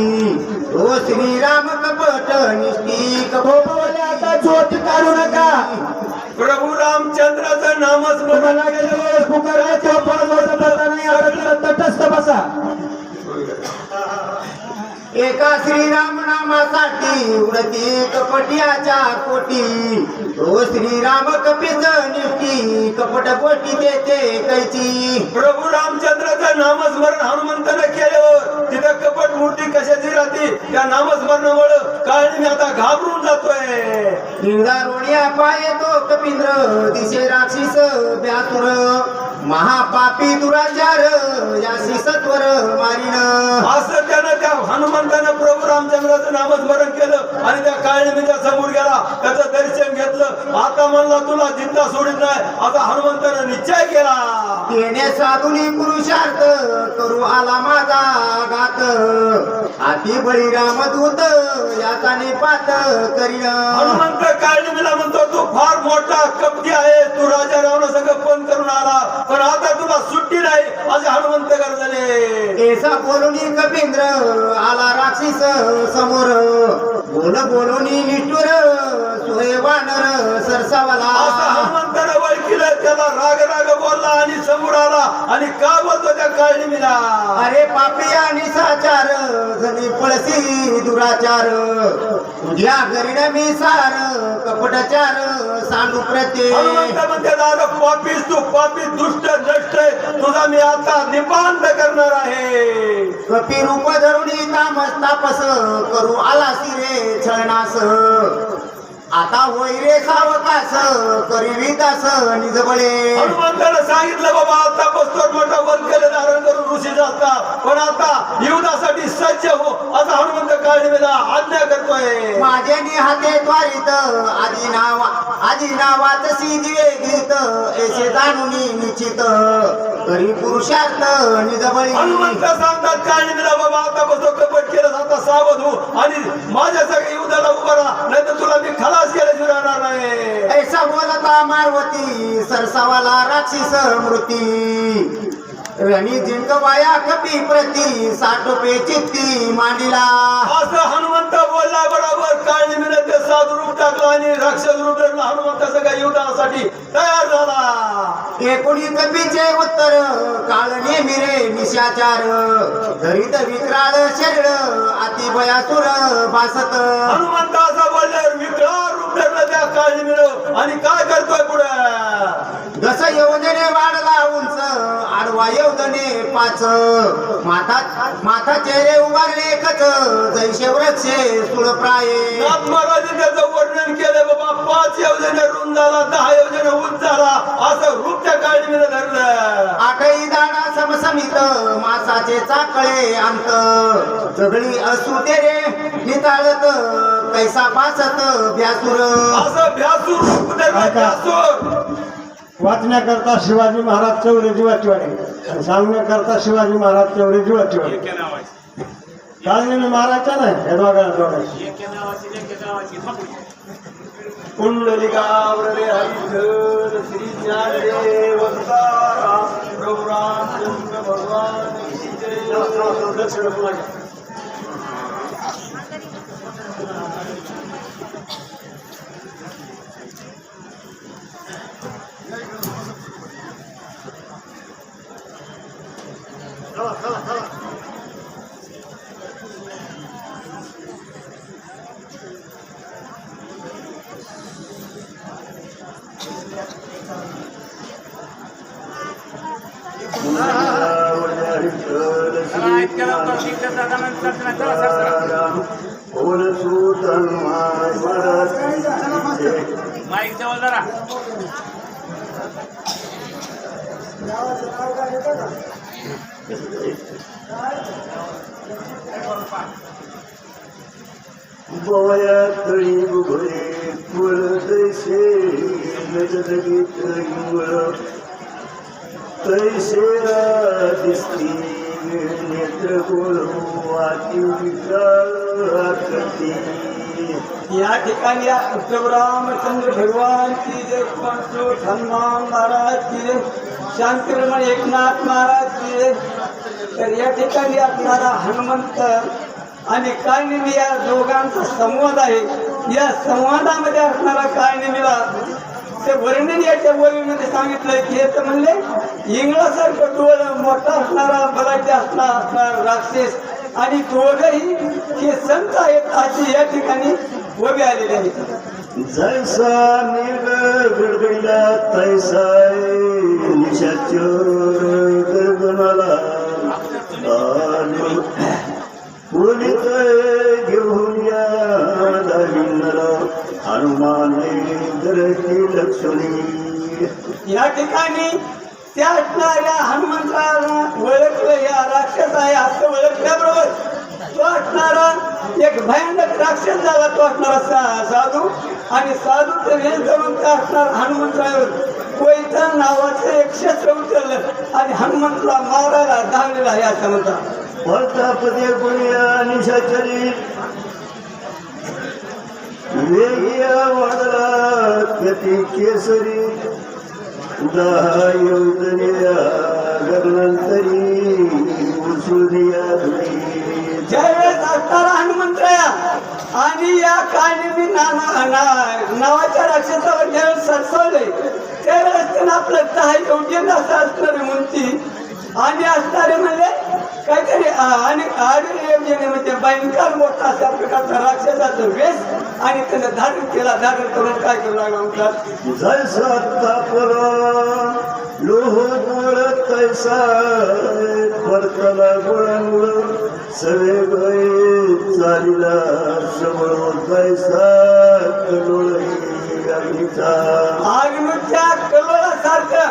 ओ श्रीराम कपट निष्ठी कपट आता ज्योत काढू नका प्रभू रामचंद्राचं नामस्मरण तटस्थ बसा एका श्रीराम नामासाठी उडती कपटियाच्या कोटी ओ श्रीराम कपीच निष्ठी कपट गोष्टी देते कैची प्रभू रामचंद्राचं नामस्मरण हनुमंतानं केल्यावर तिथं कपट मूर्ती कशाची राहते त्या नामस्मरणामुळे काळणी मी आता घाबरून जातोय रोडिया पाये तो कपिंद्र दिशे राक्षीस व्यातुर महापापी दुराचार यासी सत्वर मारिन असं त्यानं त्या हनुमंतानं प्रभू रामचंद्राचं नामस्मरण केलं आणि त्या काळणीच्या समोर गेला त्याचं दर्शन घेतलं आता म्हणला तुला जिंदा सोडित नाही आता हनुमंतानं निश्चय केला येणे साधुनी पुरुषार्थ करू आला माझा घात हाती बळीराम दूत याचा निपात करीन हनुमंत काळणीला म्हणतो तू फार मोठा कपटी आहे तू राजा रावण सगळं पण करून आला पण आता तुला सुट्टी नाही असे हनुमंत गरजले ऐसा बोलूनी कपिंद्र आला राक्षीस समोर बोलून निष्ठुर सोय वानर सरसावाला असं हनुमंतानं ओळखीलं त्याला राग बोलला आणि समोर आला आणि का बोलतो त्या काळणीला अरे पापिया निसाचार जणी पळसी दुराचार तुझ्या घरीन मी सार कपटचार सांडू प्रत्ये हनुमंत म्हणते दादा पापीस तू पापी दुष्ट नष्ट तुझा मी आता निपांत करणार आहे कपी रूप धरुणी तापस करू आला रे छळनास आता होय रे सावकास करी दास निजबळे हनुमंतानं सांगितलं बाबा आता बसतोर मोठा वन केलं धारण करून ऋषी जातात पण आता युद्धासाठी सज्ज हो असा हनुमंत काळणीला आज्ञा करतोय माझे हाते त्वारित आधी नावात दिवे गीत ऐसे जाणून निश्चित करी पुरुषार्थ निजबळी हनुमंत सांगतात काळणीला बाबा आता बसतो कपट केलं आता सावध हो आणि माझ्या सगळ्या युद्धाला उभा राहा नाही तर तुला मी खलास केल्याशिवाय राहणार नाही ऐसा बोलता मारवती सरसावाला राक्षस मृती रणी जिंकवाया कपी प्रती साठोपे चित्ती मांडिला असं हनुमंत बोलला बरोबर काळणीने ते साधू रूप टाकलं आणि राक्षस रूप धरलं हनुमंत सगळ्या युद्धासाठी तयार झाला एकोणी कपीचे उत्तर काळणे मिरे निशाचार धरीत विक्राळ शरीर अति भयासुर भासत हनुमंत असं बोलल्यावर विक्राळ रूप धरलं त्या काळणीने आणि काय करतोय पुढे जस योजने वाढला उंच आडवा योजने पाच माथा चेहरे उभारले कच जैसे वृक्षे सुळप्राये नाथ महाराजांनी त्याचं वर्णन केलं बाबा 5 योजने रुंद झाला 10 योजने उंच झाला असं रूप त्या काळणीने धरलं आठही दाणा समसमित मासाचे चाकळे अंत जगळी असू ते रे निताळत कैसा पासत भ्यासुर असं भ्यासूर रूप धरलं भ्यासूर वाचण्याकरता शिवाजी महाराज चौरे जीवाची वाटे आणि सांगण्याकरता शिवाजी महाराज चौरे जीवाची वाटे काळणी महाराजच्या नाही हे दोघांना कुंडलिकावरले हरिधर श्री ज्ञानदेव तुकाराम प्रभु रामचंद्र भगवान की जय. दक्षिण बोला. माईक जवळ जरा बवया तळी उघडे तैसे नजरगीत इंगळ तैसे दिसती नेत्र गोळू आती विचार करती. या ठिकाणी प्रभू रामचंद्र भगवान की जय, पंचोट हनुमान महाराज की जय, शांतिरमण एकनाथ महाराज की जय. तर या ठिकाणी असणारा हनुमंत आणि काळनिमी या दोघांचा संवाद आहे. या संवादामध्ये असणारा काळनिमीला ते वर्णन याच्या वरीमध्ये सांगितलंय की हे तर म्हणले इंगळासारखं डोळं मोठा असणारा बलाढ्य असणारा राक्षस आणि दोघंही हे संत आहेत अशी या ठिकाणी उभे आलेले आहेत. जैसा मेघ गडगडीला तैसा निशाचर गगनाला पुलित घेऊन या दाविंदरा हनुमान दरकी लक्ष्मी. या ठिकाणी त्या असणाऱ्या हनुमंताला ओळखलं, या राक्षस आहे असं ओळखल्याबरोबर तो असणारा एक भयानक राक्षस झाला. तो असणारा साधू आणि साधूचं वेळ करून त्या असणारा हनुमंतरावर कोयता नावाचं एक शस्त्र उचललं आणि हनुमंतला मारायला धावलेला आहे असं म्हणतात. प्रतापदे गुणिया निशाचरी वेगिया वादळा गती केसरी दहा योजनिया गगनंतरी उसुदिया धुळी. ज्यावेळेस असणारा हनुमंतराया आणि या काळनिमी नावाच्या राक्षसावर ज्यावेळेस सरसवले त्यावेळेस त्यांना आपलं 10 योजन असं असणारे उंची आणि असणारे म्हणजे काहीतरी आणि आडवी योजनेमध्ये भयंकर मोठा अशा प्रकारचा राक्षसाचा वेश आणि त्यानं धारण केला. धारण करून काय करू लागला म्हणतात, जैसा तापला लोह गोळ तैसा परतला गोळांगुळ सवे गये चालीला सबळ तैसा कलोळ अग्नीचा. आग्नीच्या कलोळासारखं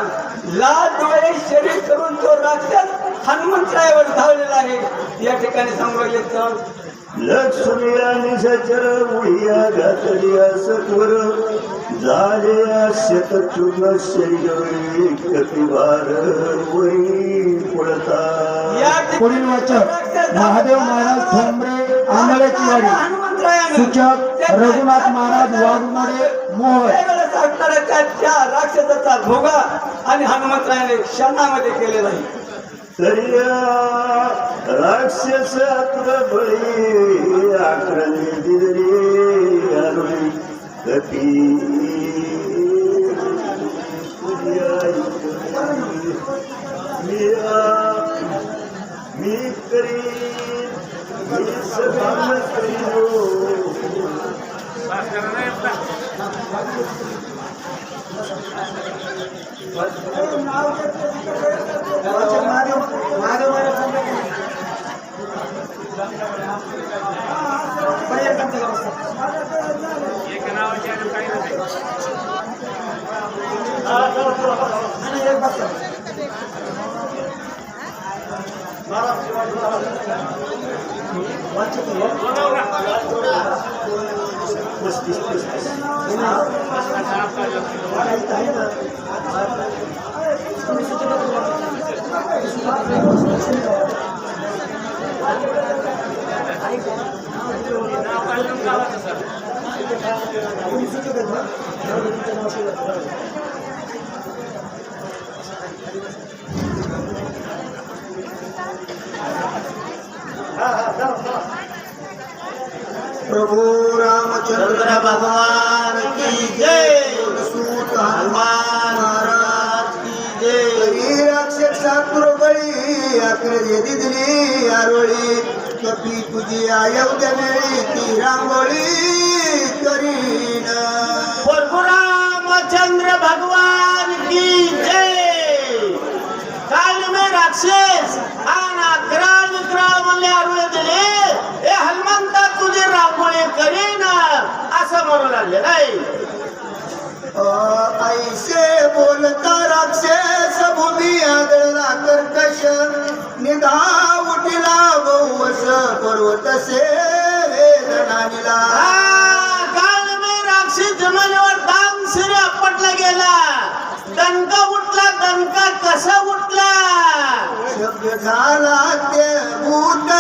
लाल डोळे शरीर करून तो राक्षस हनुमंतरायावर धावलेला आहे. या ठिकाणी सांगितलं लक्ष्मी आणि सचर उडिया घातलिया सत्वर झाले शतचूर्ण शरीर कपिवार वही पडता. पुढील वाचक महादेव महाराज ठोंबरे आंधळ्याची वाडी, सूचक रघुनाथ महाराज वाघमारे मोहोळ. त्या राक्षसाचा भोगा आणि हनुमंतरायाने क्षणामध्ये केलेला आहे. तरी राक्षस आत्र बळी आक्रमी दिली अरुणी कपी मी करी मी सगळं प्रभु रामचंद्र भगवान की जय, सूत हनुमान महाराज की जय. राक्षसातुर बळी आकृती दिली आरोळी कपी तुझी अयोध्या मेळी ती रांगोळी करीन. प्रभु रामचंद्र भगवान की जय. काल में राक्षस आना कराल विक्राल म्हणले आरुळे दिले ए हनुमंता तुझे रांगोळी करीन असं म्हणू लागले नाही. ऐसे बोलता राक्षस भूमी आदळला कर्कश निधा उठिला बहुवश पर्वत से नानीला काल मी राक्षी जमिनीवर दाम सिरे आपटला गेला. दणका उठला, दणका कसा उठला? शब्द झाला ते भूत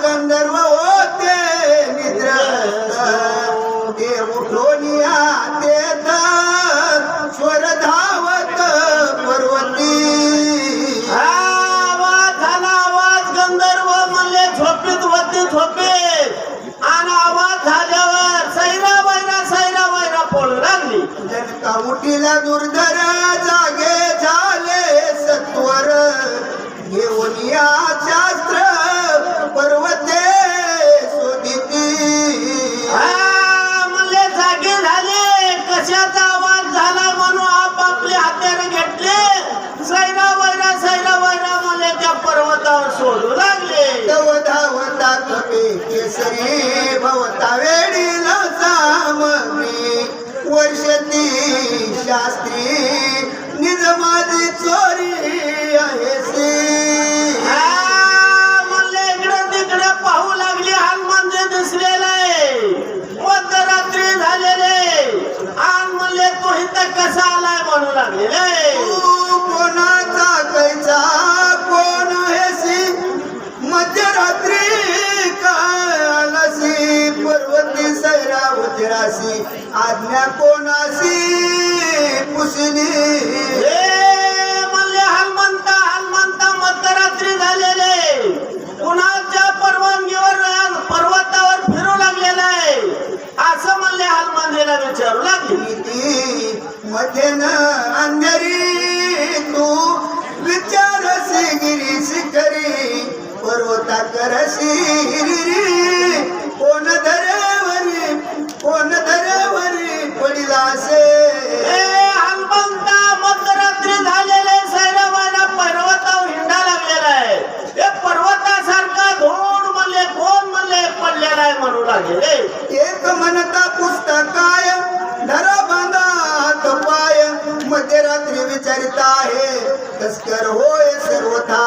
गंधर्व होते निद्रस्त ते उठोनिया ते स्वर धावत पर्वती आवाज झाला, आवाज गंधर्व म्हणले झोपेत होते झोपेत. आणि आवाज झाल्यावर सैरा वैरा बोलू लागली. जनका उठीला दुर्धर जागे झाले सत्वर घेऊन या शास्त्र पर्वते शोधिती म्हणले जागे झाले. कशाचा आवाज झाला म्हणून आपापले हत्यार घेतले. सैरा वैरा म्हणले त्या पर्वतावर सोडू लागले. तव धावता कपे केसरी भवता वेडीला सामग्री वर्षती शास्त्री निज माझी चोरी आहे म्हणले इकडे तिकडे पाहू लागली. हनुमान जे दिसलेला आहे मध्यरात्री झालेले. आणि म्हणले तो इथं कसा आलाय म्हणू लागलेले. तू कोणाचा कैचा कोण हेसी मध्यरात्री काय आलासी पर्वती सैरावती राशी आज्ञा कोणासी पुसली म्हणले हनुमंता मध्यरात्री झालेले. कुणाच्या परवानगीवर पर्वतावर फिरू लागलेला आहे असं म्हणले. हनुमानजीला विचारू लागली. नीती मध्ये न अंधरी तू विचारसी गिरी शिखरी पर्वता करसी हिरी कोण धरेवरी पडिला असे हनुमंता मध्यरात्री झालेले सैरावाला पर्वतावर हिंडा लागलेला आहे. हे पर्वतासारखा धोड म्हणले कोण म्हणले पडलेला आहे म्हणू लागले. एक म्हणता पुस्तकाय धरा बांधा हात पाय मध्यरात्री विचारिता आहे तस्कर होय सर्वथा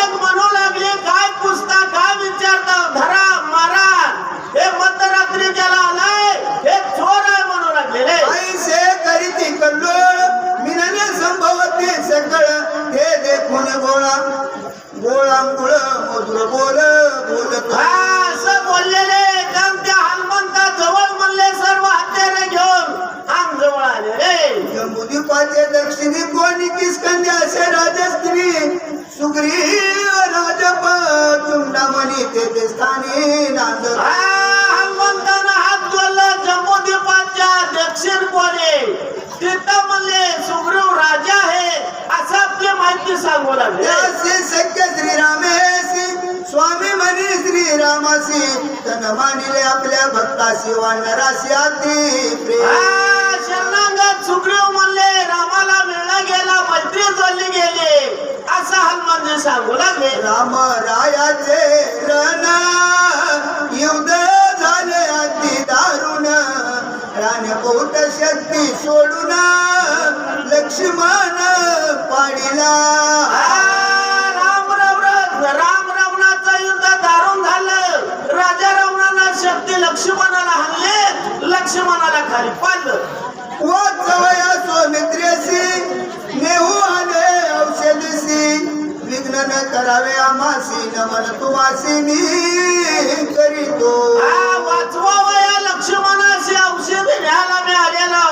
एक म्हणू लागले काय पुस्तक काय विचारता धरा मारा. हे मध्यरात्री ज्याला आलाय हे चोर आहे म्हणू लागलेले. ऐसे करीती कल्लोळ मिनने संभवती सकळ हे देखून गोळा मुळ मधुर बोलत असं बोललेले. कारण त्या हनुमंता जवळ म्हणले सर्व हत्यारे घेऊन आम जवळ आलेले. जम्बूद्वीपाचे दक्षिणी कोणी किसकंदे असे राजस्त्री सुग्रीव राजप चुंडामणी ते स्थानी नांद हनुमंतानं हात जोडला. जम्बूद्वीपाच्या दक्षिण कोणे तिथं म्हणले सुग्रीव राजा आहे असं आपली माहिती सांगू लागले. यासी सख्य श्रीरामेसी स्वामी म्हणी श्रीरामासी तन मानिले आपल्या भक्ताशी वानराशी अति प्रेम शरणागत सुग्रीव म्हणले रामाला मिळला गेला मैत्री जोडली गेली असं हनुमानजी सांगू लागले. राम रायाचे रण युद्ध झाले अति दारुण रानकोट शक्ती सोडून लक्ष्मण पाडिला राम रावणाचं युद्ध दारुण झालं. राजा रावणाला शक्ती लक्ष्मणाला हाणले. लक्ष्मणाला खाली पाडलं. वाचवया सौमित्र्यसी नेहू आले औषधीसी विघ्न न करावे आमासी नमन तुमासी मी करीतो वाचवावया लक्ष्मणाशी औषध घ्यायला मी आलेलो.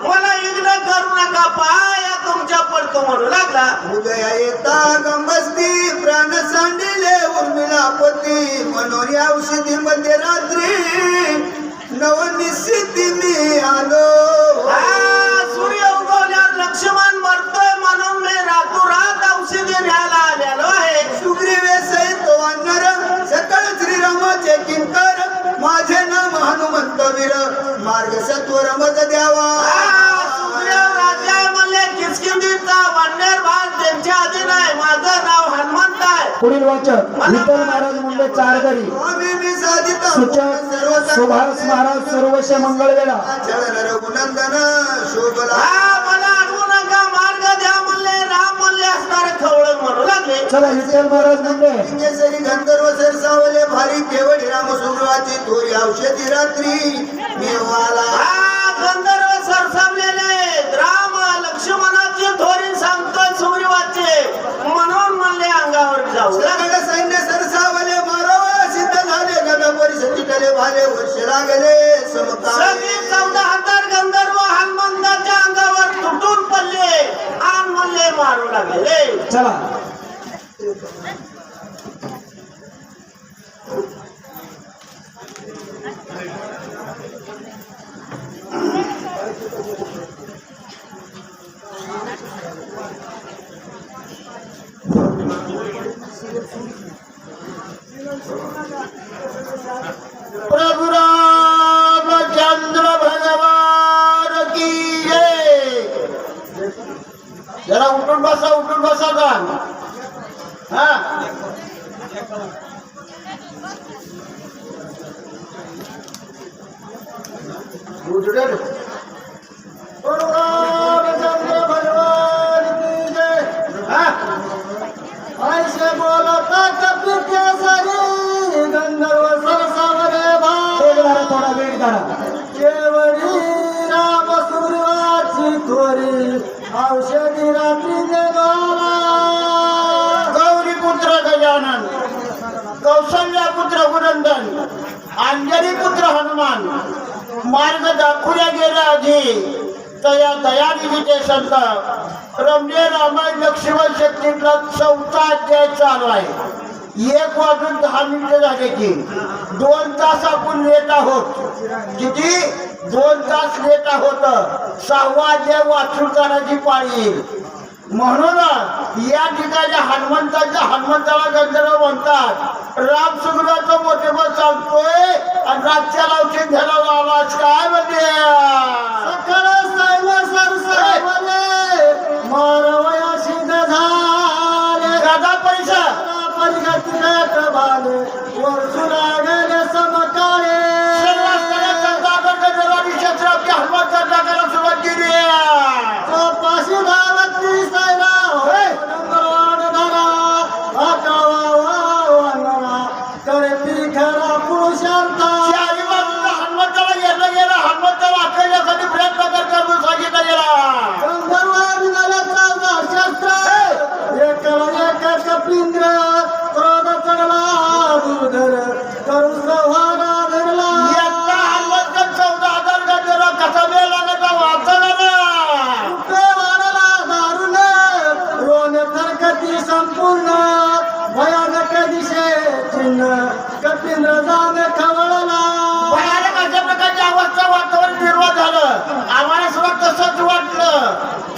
मला विघ्न करू नका पाया तुमच्या पडतो म्हणू लागला. उदया येता गंबस्ती प्राण सांडिले उर्मिलापती म्हणून या औषधी मध्ये रात्री नवनिश्चिती मी आलो. सूर्य उगवल्यावर लक्ष्मण मरतोय म्हणून मी रातोरात औषधी न्यायला आलेलो आहे. सुग्रीवे सहित वानर सकळ श्रीरामाचे किंकर माझे नाम हनुमंत वीर मार्ग सत्वर मज द्यावा. सुग्रीव राजा म्हणले किसकिंदीचा वानर भाग त्यांच्या अधीन आहे. माझं नाव हनुमंत आहे. पुढील वाचक विठ्ठल महाराज मुंडे चारगरी स्वामी मी साधित सूचक सुभाष महाराज सर्वश मंगळवेढा रघुनंदन शोभला मला अडवू नका. मार्ग द्या म्हणले, राम म्हणले असणारे खवळ म्हणू लागले. चला विठ्ठल महाराज मुंडे केसरी गंधर्व सरसावले भारी केवढी राम सुरुवाती थोरी औषधी रात्री मेवाला हा गंधर्व सरसावलेले राम लक्ष्मणाची धोरी सांगतोय सुग्रीवाचे म्हणून म्हणले अंगावर जाऊ लागले. सगळे सैन्य सरसावले मारावा सिद्ध झाले गदा परिस्थिती टले भाले वर्ष लागले समकाळ सगळे 14,000 गंधर्व हनुमंताच्या अंगावर तुटून पडले आणि म्हणले मारू लागले. चला प्रभु रामचंद्र भगवान की जय. जरा उठून बसा का हा उठले रे. प्रभु रामचंद्र भगवान की जय. हा ऐसे बोलता कपी केसरी गंधर्व सरसावले थोडा वेळ करा. केवळी राम सुग्रीवाची थोरी औषधी रात्री देवाला. गौरी पुत्र गजानन, कौशल्या पुत्र गुरंदन, अंजनी पुत्र हनुमान मार्ग दाखवल्या गेल्या आधी तया दयानिधीचे संत रमणे रामायण लक्ष्मण शक्तीतला 4था अध्याय चालू आहे. 1:10 झाले की 2 तास आपण लेट आहोत. किती 2 तास लेट आहोत. 6वा अध्याय वाचून जाण्याची पाळी येईल. म्हणून या ठिकाणी हनुमंताला गंधर्व म्हणतात. राम सुग्रीवाचं मोठेपण सांगतोय आणि रातच्या औषध घ्यायला आवाज काय म्हणते सकाळ मारवया सिद्ध झाले गदा परिषद वर्षू लागले समकाळे शस्त्राच्या हनुमंत टाकायला सुरुवात केली. पाशी धावत दिसायला करती खरा पुरुषार्थ हनुमंताला गेलं हनुमंताला आखण्यासाठी प्रयत्न करून सांगितलं गेला. शस्त्र एक कपिंद्र क्रोध चढला दुर्धर करू संहारा धरला. हनुमंत 14,000 गंधर्व कसा वेळ लागला वाचला वाढला दारुण रोन थरकती संपूर्ण भयानक दिशे चिन्ह कपिंद्र जाणे खवळला. भयानक अशा प्रकारची अवस्था वातावरण निर्माण झालं. आम्हाला सुद्धा तसंच वाटलं.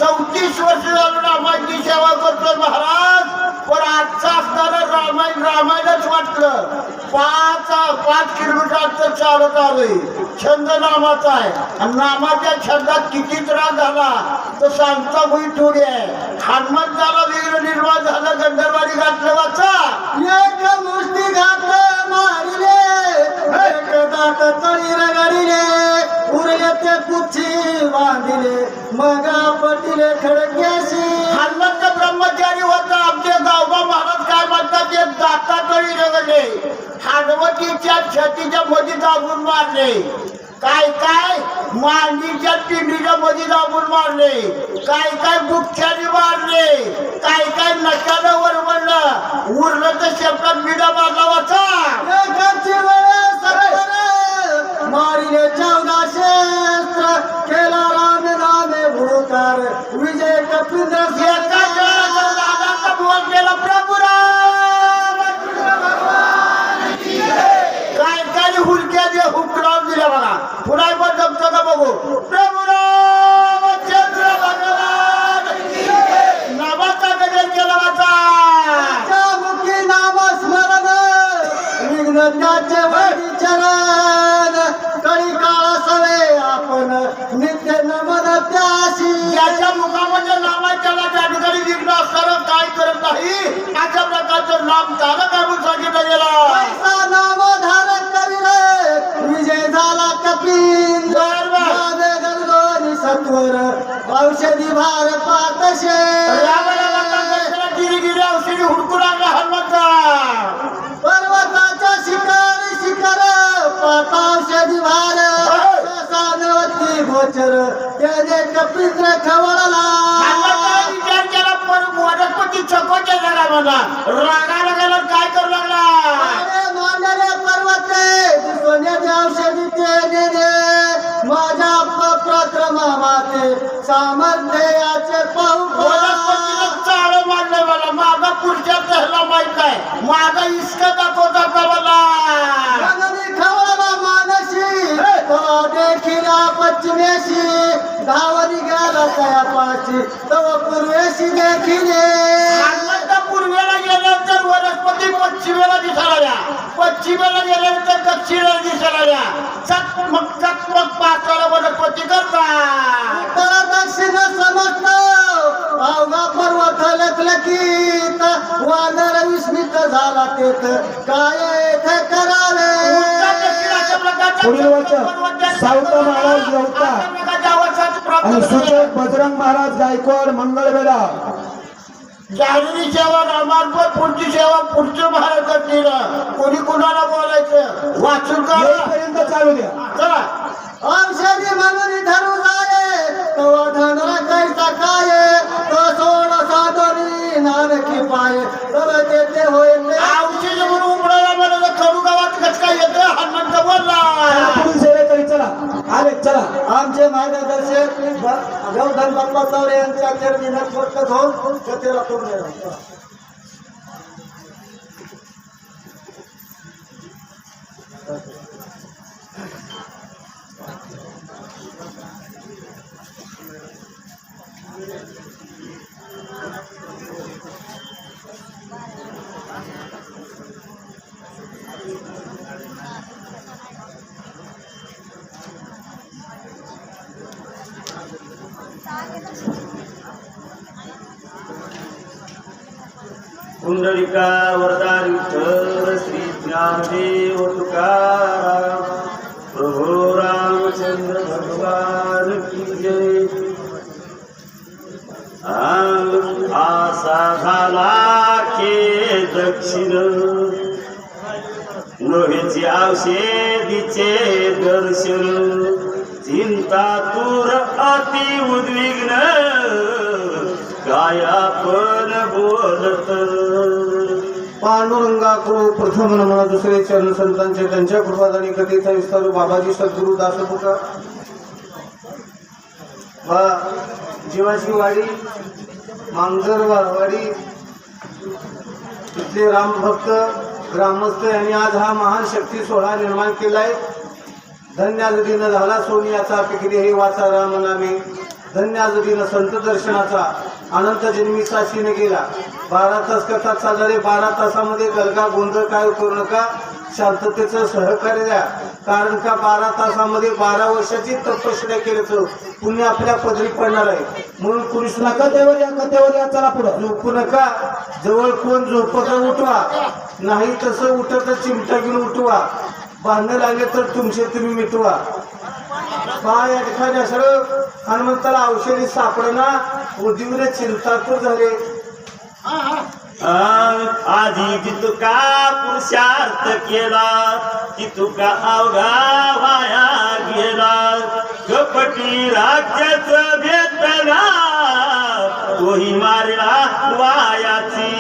34 वर्ष झालं रामायणची सेवा करतोय महाराज, पण आजचा असणारं रामायणच वाटलं. 5 किलोमीटर चालत आलोय. छंद नामाचा आहे आणि नामाच्या छंदात किती त्रास झाला तर सांगता भुई थोडी आहे. हनुमंताला वेगळं निर्माण झालं. गंधर्वानी घातलं वाचा एक मुष्टी घातलं मारिले एक दात तळी रगडिले उरले ते पुच्छी बांधिले मग पटिले खडक्याशी. हनुमंत ब्रह्मचारी होता. आमचे गावबा महाराज काय म्हणतात ते दाता तळी रगडले हनुमतीच्या छातीच्या मध्ये दाबून मारले. काय मांडीच्या पिंडीच्या मध्ये दाबून मारले. काय बुक्क्याने मारले. काय नशानं वरवडलं. उरलं तर शेपटात बिडा मारला वाचा. मारिले 14 शस्त्र केला राम नामे भूकार विजय कपिंद्र केला प्रभु काय हुलक्या दे हुकराव दिल्या बघा. पुन्हा पण जमतो का बघू. प्रभु रामचंद्र भगवान नामाचा गजर केला वाचा. मुखी नाम स्मरण विघ्नाचे वडी चरण कळी काळ सवे आपण नित्य नमन त्याशी. याच्या मुखामध्ये नामाच्याला त्या ठिकाणी विघ्न असणारं काय करत नाही अशा प्रकारचं नाम धारक करून सांगितलं गेलं. नाम धारक करीले विजय झाला कपिंद्र सत्वर औषधी भार पातशे गिरी औषधी हुडकू लागला हनुमंता पर्वताच्या शिखर शिखर पात औषधी भार सानवती गोचर त्याने कपिंद्र खवळला विचार केला पण वनस्पती चकोच्या झाला मला रागाला गेला काय करू लागला मांडरे पर्वते सोन्याचे औषधी ते माझ्या प्रथमा माते सामर्थ्याचे पाहू चाळ मारलंय मला मागा पुढच्या त्याला माहित आहे माझा इस्क दाखवता का मला खवळला मानशी तो देखील पश्चिमेशी धावणी गेला त्या पाशी तो पूर्वेशी देखील पूर्वेला गेल्यानंतर वनस्पती पश्चिमेला दिसायला पश्चिमेला गेल्यानंतर दक्षिणेला दिसायला चकमक पाचवाला वनस्पती करता तर दक्षिण समजत अवघा पर्वत लखलखीत वानर विस्मित झाला तेथ काय येथे करावे पुढील वचन सावता महाराज गवता आणि सूचक बजरंग महाराज गायकवाड मंगळवेढा. जाहिरी सेवा रामार्पण पुढची सेवा पुढचं महाराज करतील कोणी कुणाला बोलायचं वाचून का येईपर्यंत चालू द्या. चला औषधी म्हणून धरू जाये तो धनरा कैसा काय तो सोड साधनी नानकी पाय तव तेथे होईल औषध म्हणून उमरायला मला खडू गावात कस काय येतं हनुमंत बोलला पुढील सेवेकरी चला आले चला. आमचे मार्गदर्शक गौधन बाप्पा चौरे यांच्या चरणी नतमस्तक होऊन गतीला पूर्ण पुंडलिका वरदा विठ्ठल श्री ज्ञानदेव तुकाराम प्रभू रामचंद्र भगवान की जय. आसा झाला के दक्षिण लोहेचे औषधीचे दर्शन चिंता तूर अति उद्विग्न काय आपण बोलत पांडुरंगा करू प्रथम नमन दुसरे चरण संतांचे त्यांच्या कृपादानी कथेचा विस्तार बाबाजी सद्गुरु दासपुका वा जीवाची वाडी मांजर वाडी तिथले रामभक्त ग्रामस्थ यांनी आज हा महान शक्ती सोहळा निर्माण केलाय. धन्य आज दिन झाला सोनियाचा पिकरी हे वाचा राम नामे धन्य आज दिन संत दर्शनाचा अनंत जन्मीचा शिन गेला. 12 तास कथा चालणारे 12 तासामध्ये गलगा गोंधळ काय करू नका शांततेचं सहकार्य द्या कारण का 12 तासामध्ये 12 वर्षाची तपश्चर्या केल्याचं पुण्य आपल्या पदरी पडणार आहे म्हणून पुरुष नका कथेवर या चला पुढं. झोपू नका जवळ कोण झोपत उठवा नाही तसं उठत चिमटा घेऊन उठवा भांडण लागले तर तुमचे तुम्ही मिटवा. पहा या ठिकाणी सगळं हनुमंताला औषधी सापडना उद्विग्न चिंतातूर झाले. आधी जितुका पुरुषार्थ केला तितुका अवघा वाया गेला कपटी राज्याच भेटला तोही मारला वायाची.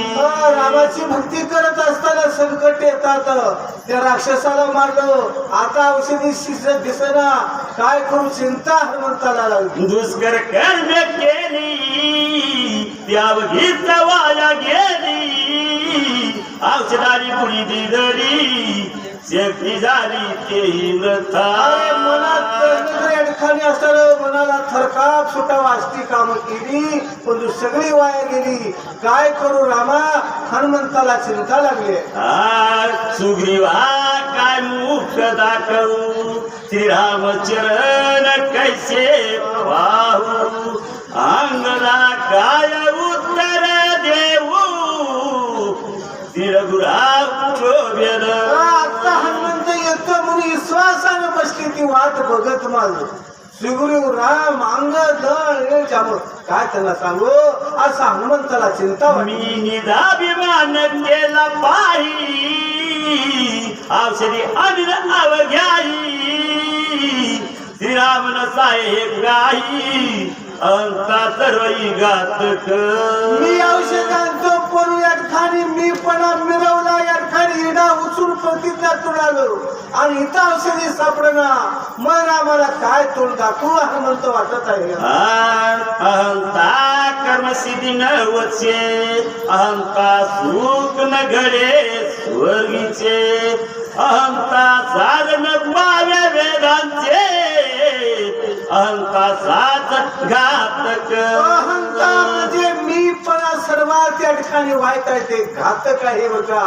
रामाची भक्ती करत असताना संकट येतात त्या राक्षसाला मारलं आता औषधी शिस्त दिसना काय करू चिंता हनुमंताला लागली. दुष्कर कर्म केली त्यावघीच वाया गेली औषधारी पुढी दिदडी शेती झाली तेही नथा. मनात ठिकाणी असताना मनाला थरकाप सुटा वाचती कामं केली पण सगळी वाया गेली काय करू रामा हनुमंताला चिंता लागली. सुग्रीवा काय मुख दाखवू श्रीरामचरण कैसे पाहू अंगला काय उत्तर देऊ तिरगुरा आता हनुमंत येतो म्हणून विश्वासानं बसली ती वाट बघत माझ सुग्रीव राम अंग दळ त्यामुळं काय त्यांना सांगू असं हनुमंताला चिंता वाटली. मी निदाभिमान केला पाही औषधी अनिल अवघ्याही श्रीरामन साहेब गाई अंता सर्वई घातक. मी औषधांतो पण या ठिकाणी मी पणा मिरवला या ठिकाणी इडा उचून प्रतिज्ञातून आलो आणि इथं औषधी सापडना मग आम्हाला काय तोंड दाखवू हनुमंत वाटत आहे. अहंता कर्मसिद्धी न वचे अहंता सुख न घडे स्वर्गीचे अहंता साधन पावे वेदांचे अहंता साथ घातक. अहंता म्हणजे मी पणा सर्वात या ठिकाणी वाईट आहे ते घातक आहे बघा.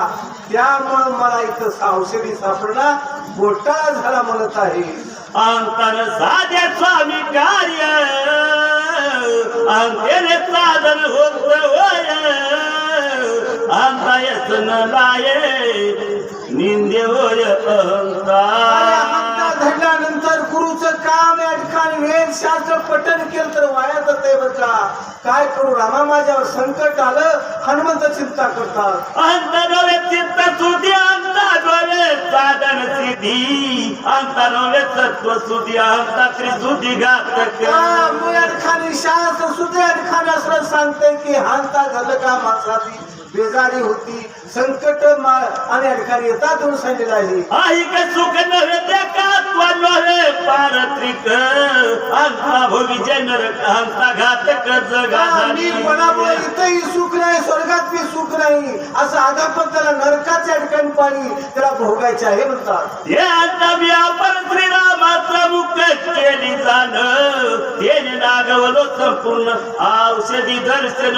त्यामुळं मला इथं औषधी सापडला घोटाळा झाला म्हणत आहे. अंतन साधे स्वामी कार्य अंतेने साधन होत होय अंता यसन लाये निंदे होय अहंता धरल्यानंतर गुरुचं काम या ठिकाणी वेद शास्त्र पठण केलं तर वाया जाते बघा. काय करू रामा माझ्यावर संकट आलं हनुमंत चिंता करतात. अंत नवे चित्त सुधी अंता नवे साधन सिद्धी अंता नवे सत्व सुधी अंता त्रिशुद्धी घातक. मग या ठिकाणी शास्त्र सुद्धा या ठिकाणी असं सांगते की हांता झालं का माणसाची बेजारी होती संकट आणि या ठिकाणी येतात म्हणून सांगितलं आहे. ऐक सुख नव्हे देखात्व नव्हे पारत्रिक अंता भोगी जनर अंता घातक जगा मी पणामुळे इथंही सुख नाही स्वर्गात मी सुख नाही असं आधापत त्याला नरकाच्या ठिकाणी पाणी त्याला भोगायचे आहे म्हणतात. हे अंता मी आपण श्रीरामाचा मुक्त केली जाण त्याने नागवलो संपूर्ण औषधी दर्शन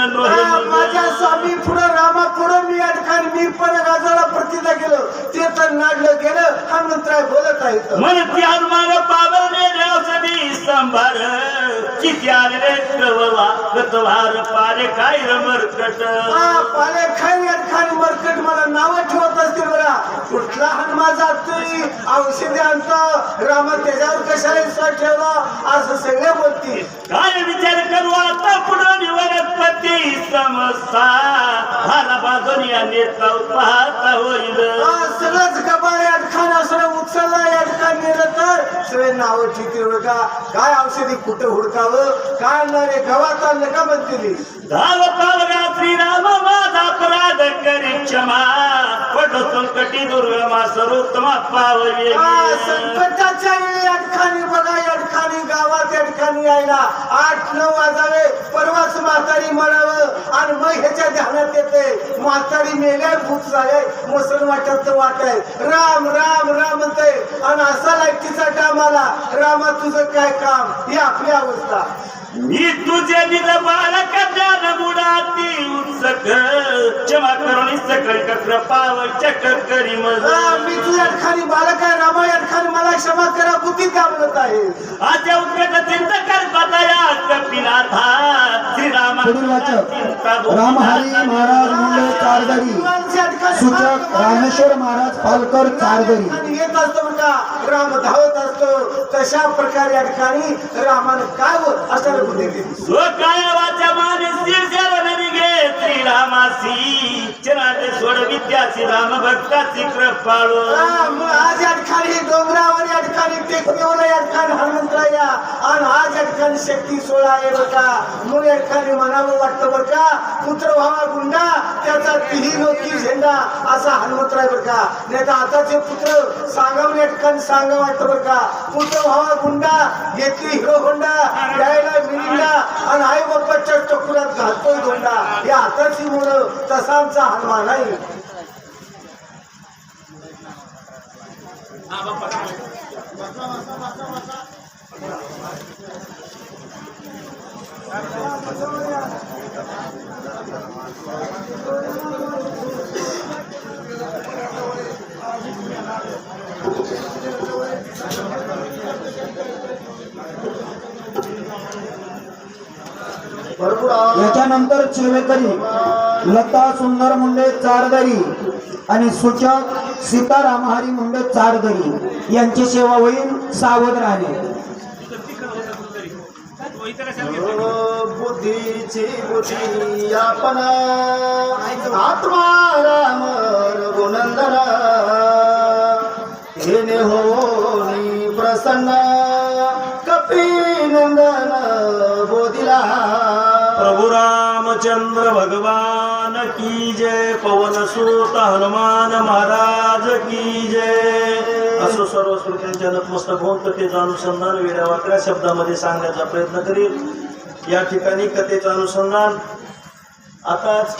माझ्या स्वामी पुढं रामा पुढं मी या ठिकाणी मी पण राजाला प्रतिज्ञा केलं ते तर नाडलं गेलं हनुमंतराय बोलत आहेत. म्हणती हनुमान पावले औषधी संभार किती आले कतवार पाले काय मरकट. पाले खाई या ठिकाणी मरकट मला नावं ठेवत असतील बघा. कुठला हनुमान जातोय औषधी आणतो रामा त्याच्यावर कशाला विश्वास ठेवला असं सगळे बोलतील. काय विचार करू आता पुढं वनस्पती समस्ता हाला बाजून या नेता पाहता होईल. सगळंच कबाळ या ठिकाणी असं उचलला या ठिकाणी नेलं तर सगळे नावं ठेवतील बघा. काय औषधी कुठं हुडकावं काय न रे गावात आणलं का म्हणतील. धावता श्रीराम माझा अपराध करी क्षमा पडो संकटी दुर्गमा सर्वोत्तमा पावले. संकटाच्या वेळी या ठिकाणी बघा या ठिकाणी गावात या ठिकाणी यायला 8-9 वाजावे परवाच म्हातारी म्हणावं आणि मग ह्याच्या ध्यानात येते म्हातारी मेल्या भूक झाले मसन वाटत तर वाटाय राम राम राम म्हणते आणि असा लाईटीचा टाम आला रामा तुझं काय काम ही आपली अवस्था. मी तुझे निज बालक ज्ञान बुडाती उत्सक क्षमा करुणी सकळ कृपाव चक्कर करी मज. मी तुझ्या ठिकाणी बालक आहे रामा या ठिकाणी मला क्षमा करा बुद्धी का म्हणत आहे. आज उत्कट चिंत करता या कपिनाथा श्रीराम पुढील वाचक रामहरी महाराज मुंडे चारदरी सूचक रामेश्वर महाराज पालकर चारदरी. आणि येत असतो बघा राम धावत असतो तशा प्रकारे या ठिकाणी रामानं काय होत असं बुद्धी दिली. काय वाचा माने श्री गे श्रीरामासी चराटे सोड विद्यासी राम भक्ताची कृपाळू. आज या ठिकाणी डोंगरावर या ठिकाणी टेकडीवर या ठिकाणी हनुमंतराया आणि आज या ठिकाणी शक्ती सोहळा आहे बघा. मग या ठिकाणी म्हणावं वाटतं बरं का पुत्र व्हावा गुंडा त्याचा तिही नोकी झेंडा असा हनुमंतराय बरं का. नाही तर आताचे पुत्र सांगावं या ठिकाणी सांगा वाटतं बरं का पुत्र व्हावा गुंडा घेतली हिरो होंडा यायला मिरिंडा आणि आई बाप्पाच्या टकुरात घालतोय धोंडा हे आताची मुलं तसा आमचा हनुमान आहे. याच्यानंतर चिवेकरी लता सुंदर मुंडे चारदरी आणि सूचक सीताराम हरी मुंडे चारदरी यांची सेवा होईल. सावध राहणे. बुद्धीची बुद्धी आपण आत्मा राम रघुनंदन हेने होनी प्रसन्न कपीनंदन बोधिला प्रभु रामचंद्र भगवान की जय, पवन सुत हनुमान महाराज की जय. असो सर्व श्रोत्यांच्या नतमस्तक होऊन कथेचं अनुसंधान वेड्या वाकड्या शब्दामध्ये सांगण्याचा प्रयत्न करील. या ठिकाणी कथेचं अनुसंधान आताच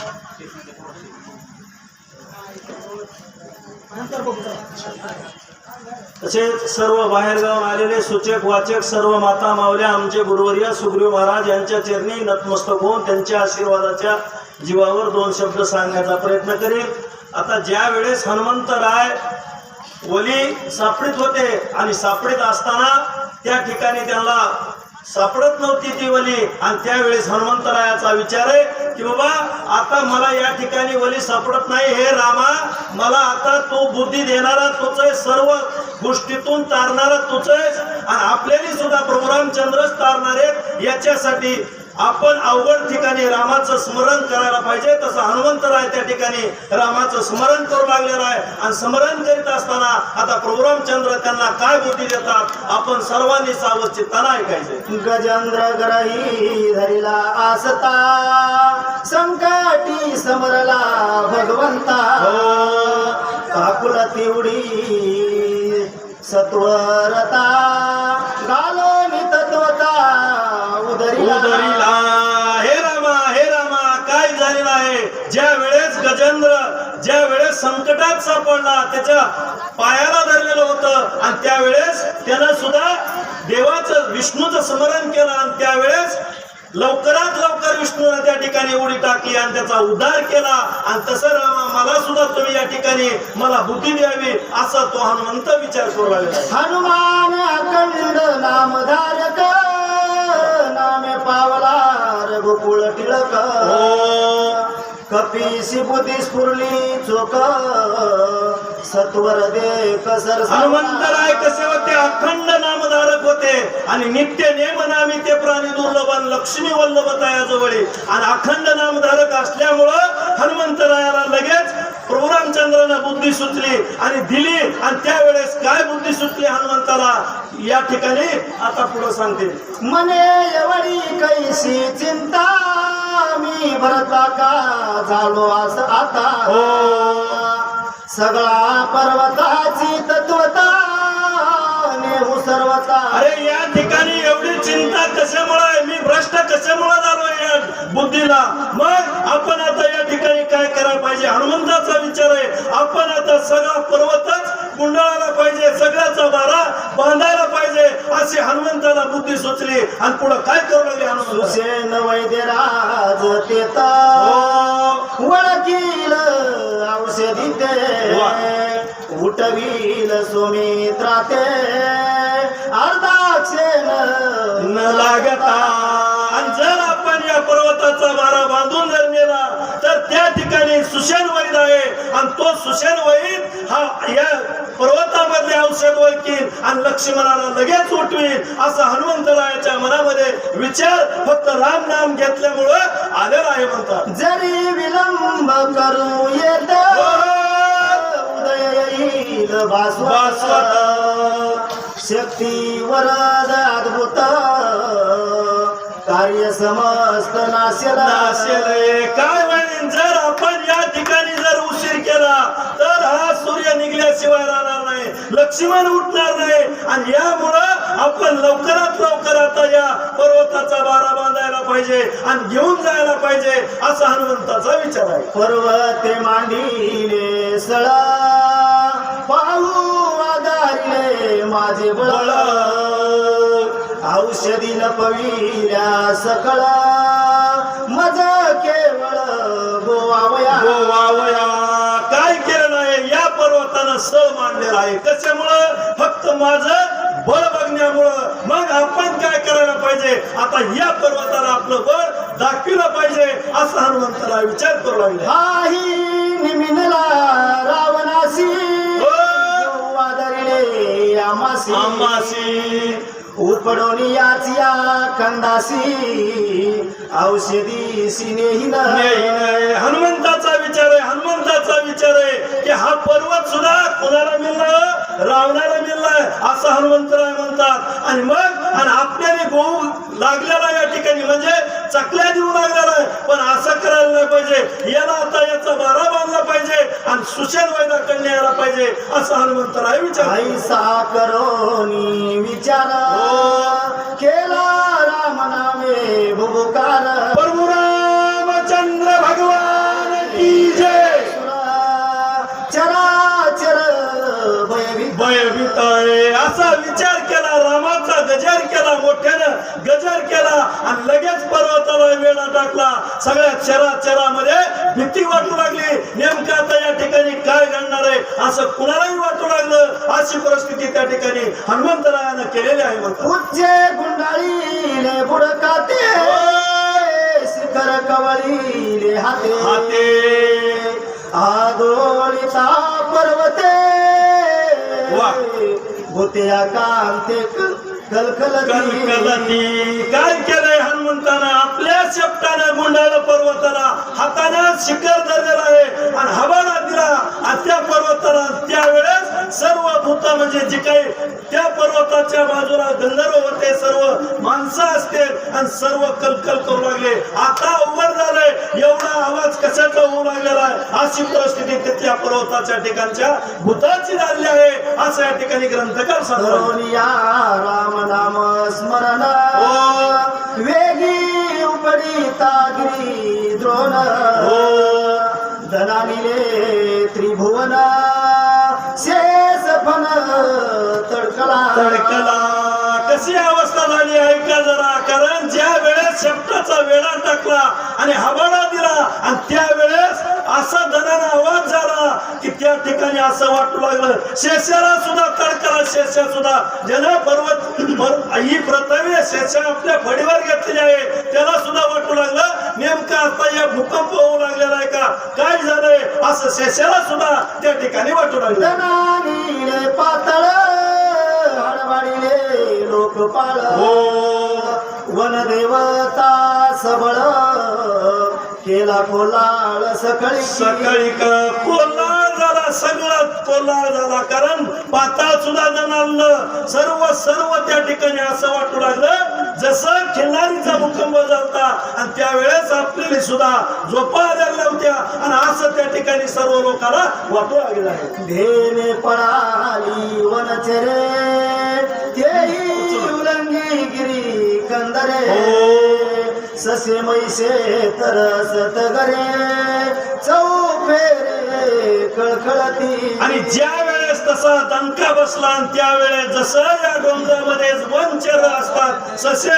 तसेच सर्व बाहेरगावून आलेले सूचक वाचक सर्व माता मावल्या आमचे गुरुवर्य सुग्रीव महाराज यांच्या चरणी नतमस्तक होऊन त्यांच्या आशीर्वादाच्या जीवावर 2 शब्द सांगण्याचा प्रयत्न करील. आता ज्या वेळेस हनुमंतराय वली सापडीत होते आणि सापडीत असताना त्या ठिकाणी त्यांना सापडत नव्हती ती वली, आणि त्यावेळेस हनुमंतरायाचा विचार आहे की बाबा आता मला या ठिकाणी वली सापडत नाही, हे रामा मला आता तो बुद्धी देणारा तोच आहे, सर्व गोष्टीतून तारणारा तोच आहे, आणि आपल्याला सुद्धा प्रभू रामचंद्रच तारणार आहेत. याच्यासाठी आपण अवघड ठिकाणी रामाचं स्मरण करायला पाहिजे. तसं हनुमंतराय त्या ठिकाणी रामाचं स्मरण करू लागलेलं आहे, आणि स्मरण करीत असताना आता प्रभू रामचंद्र त्यांना काय बुद्धी देतात आपण सर्वांनी सावध चित्तानं ऐकायचे. गजेंद्र ग्रही धरिला आसता संकटी समरला भगवंता काकुला तेवढी सत्वरता गालोनी तत्वता उदरिला. हे रामा काय झालेलं आहे. ज्या वेळेस गजेंद्र ज्या वेळेस संकटात सापडला त्याच्या पायाला धरलेलं होतं, आणि त्यावेळेस त्यानं सुद्धा देवाचं विष्णूचं स्मरण केलं, आणि त्यावेळेस लवकरात लवकर विष्णूने त्या ठिकाणी उडी टाकली आणि त्याचा उद्धार केला. आणि तसं रामा मला सुद्धा तुम्ही या ठिकाणी मला बुद्धी द्यावी असा तो हनुमंत विचार करू लागला. हनुमान अखंड नामधारक नामे पावला रघुकुळ टिळक कपीसी बुद्धी स्फुरली चोक सत्वर दे कसर. हनुमंतराय कसे होते, अखंड नामधारक होते, आणि नित्य नेमनामी ते प्राणी दुर्लभन लक्ष्मी वल्लभताया जवळी, आणि अखंड नामधारक असल्यामुळं हनुमंतरायाला लगेच प्रभू रामचंद्रानं बुद्धी सुचली आणि दिली. आणि त्यावेळेस काय बुद्धी सुचली हनुमंताला या ठिकाणी आता पुढे सांगते. मने एवढी कैसी चिंता मी भरता का झालो असं आता सगळा पर्वताची तत्वता नेहू सर्वता. अरे या ठिकाणी एवढी चिंता कशामुळे, मी भ्रष्ट कशामुळे झालो या बुद्धीला. मग आपण आता या ठिकाणी काय करायला पाहिजे, हनुमंताचा विचार आहे. आपण आता सगळा पर्वतच गुंडाळायला पाहिजे, सगळ्याचा बारा बांधायला पाहिजे अशी हनुमंताला बुद्धी सुचली. आणि पुढे काय करू लागले हनुमंत. सुसेन वैद्यराज तेता वळकील औषधी ते उठवील सुमित्रा ते अर्धाक्षेन न लागता. आणि जर आपण या पर्वताचा बारा बांधून जर नेला तर त्या ठिकाणी सुषेण वैद आहे, आणि तो सुषेण वैद हा या पर्वतामधले औषध ओळखील आणि लक्ष्मणाला लगेच उठवील असा हनुमंतरायाच्या मनामध्ये विचार फक्त राम नाम घेतल्यामुळं आलेला आहे म्हणतात. जरी विलंब करू येत उदय येईल भास्वत शक्ती वरद अद्भुत कार्य समस्त नाशेल. काय म्हणेन, जर आपण या ठिकाणी जर उशीर केला तर हा सूर्य निघल्याशिवाय राहणार नाही, लक्ष्मण उठणार नाही. आणि यामुळं आपण लवकरात लवकर आता या पर्वताचा बारा बांधायला पाहिजे आणि घेऊन जायला पाहिजे असा हनुमंताचा विचार आहे. पर्वते मांडीले सळा पाहू आधारले माझे बळ औषधी न पविल्या सकळ मज केवळ गोवावया. काय केलं नाही, या पर्वतानं सळ मांडलेला आहे. कशामुळं, फक्त माझं बळ बघण्यामुळं. मग आपण काय करायला पाहिजे, आता या पर्वताला आपलं बळ दाखविलं पाहिजे असं हनुमंताला विचार करू लागले. हाही निमिनला रावणासी आदरिले आमासी आमासी उप पडोन याच या कंदासी औषधी सिनेही नाही, हनुमंताचा विचार आहे, हनुमंताचा विचार आहे की हा पर्वत सुद्धा कोणाला मिळणार, रावणाला मिळणार असं हनुमंतराय म्हणतात. आणि मग आपल्याने गहू लागलेला या ठिकाणी म्हणजे चकल्या देऊ लागलेला आहे, पण असं करायला नाही पाहिजे, याला आता याचा बारा बांधला पाहिजे आणि सुशेल वैदा कन्या यायला पाहिजे असं हनुमंतराय विचार. ऐसा करोनी विचार केला राम नामे भुभुकार प्रभू रामचंद्र भगवान की जय. चराचर भयभीत आहे असा विचार केला, रामाचा गजर केला, मोठ्यानं गजर केला आणि लगेच पर्वताला वेढा टाकला. सगळ्या चराचरामध्ये भीती वाटू लागली, नेमकं आता या ठिकाणी काय घडणार आहे असं कुणालाही वाटू लागलं. अशी परिस्थिती त्या ठिकाणी हनुमंतरायानं केलेली आहे. म्हणतात उच्चे गुंडाळीले बुडकाते शिखर कवळीले हाते आदोळीचा पर्वते भूत्या कांते कलकलती. काय केलंय हनुमंतानं, आपल्या शेपटानं गुंडाळलं पर्वताला, हातानं शिखर धरलेला आहे आणि हवाला दिला. आणि त्या पर्वताला त्यावेळेस सर्व भूत म्हणजे जे काही त्या पर्वताच्या बाजूला गंधर्व होते, सर्व माणसं असते आणि सर्व कलकल करू लागले. आता उघड झालंय, एवढा आवाज कशाचा होऊ लागलेला आहे, अशी परिस्थिती तिथल्या पर्वताच्या ठिकाणच्या भूताची झाली आहे असं या ठिकाणी ग्रंथकार सांगतो. राम नाम स्मरण वेगी उपडिता गिरी द्रोण धनानिले त्रिभुवन शेष फन तडकला. कशी अवस्था झाली ऐका जरा. कारण ज्या वेळेस शब्दाचा वेढा टाकला आणि हवाला दिला आणि त्यावेळेस असा धनाना आवाज झाला की त्या ठिकाणी असं वाटू लागलं, शेषाला सुद्धा तडकला. शेषा सुद्धा ज्याला पर्वत ही प्रथम शेषा आपल्या फडीवर घेतलेली आहे, त्याला सुद्धा वाटू लागलं नेमकं आता या भूकंप होऊ लागलेला आहे का, काय झालंय असं शेषाला सुद्धा त्या ठिकाणी वाटू लागलं. धनानिले पातळ हडवाडिले लोकपाळ वनदेवता सबळ केला कोलाळ सकाळी कोल्हाळ झाला, सगळं कोल्हाळ झाला. कारण पाताळ सुद्धा जणांना सर्व त्या ठिकाणी असं वाटू लागलं जसं खिल्लारीचा भूकंप झाला आणि त्यावेळेस आपल्याला सुद्धा झोपा आलेल्या होत्या आणि असं त्या ठिकाणी सर्व लोकांना वाटू लागलं आहे. धेने पळाली वनचरे तेही उलंगी गिरी कंदरे ससे मैसे तरसत गरे चौफेरे कळकळती. आणि ज्या वेळेस तसा दणका बसला आणि त्यावेळेस जसं या डोंगरामध्ये वनचर असतात, ससे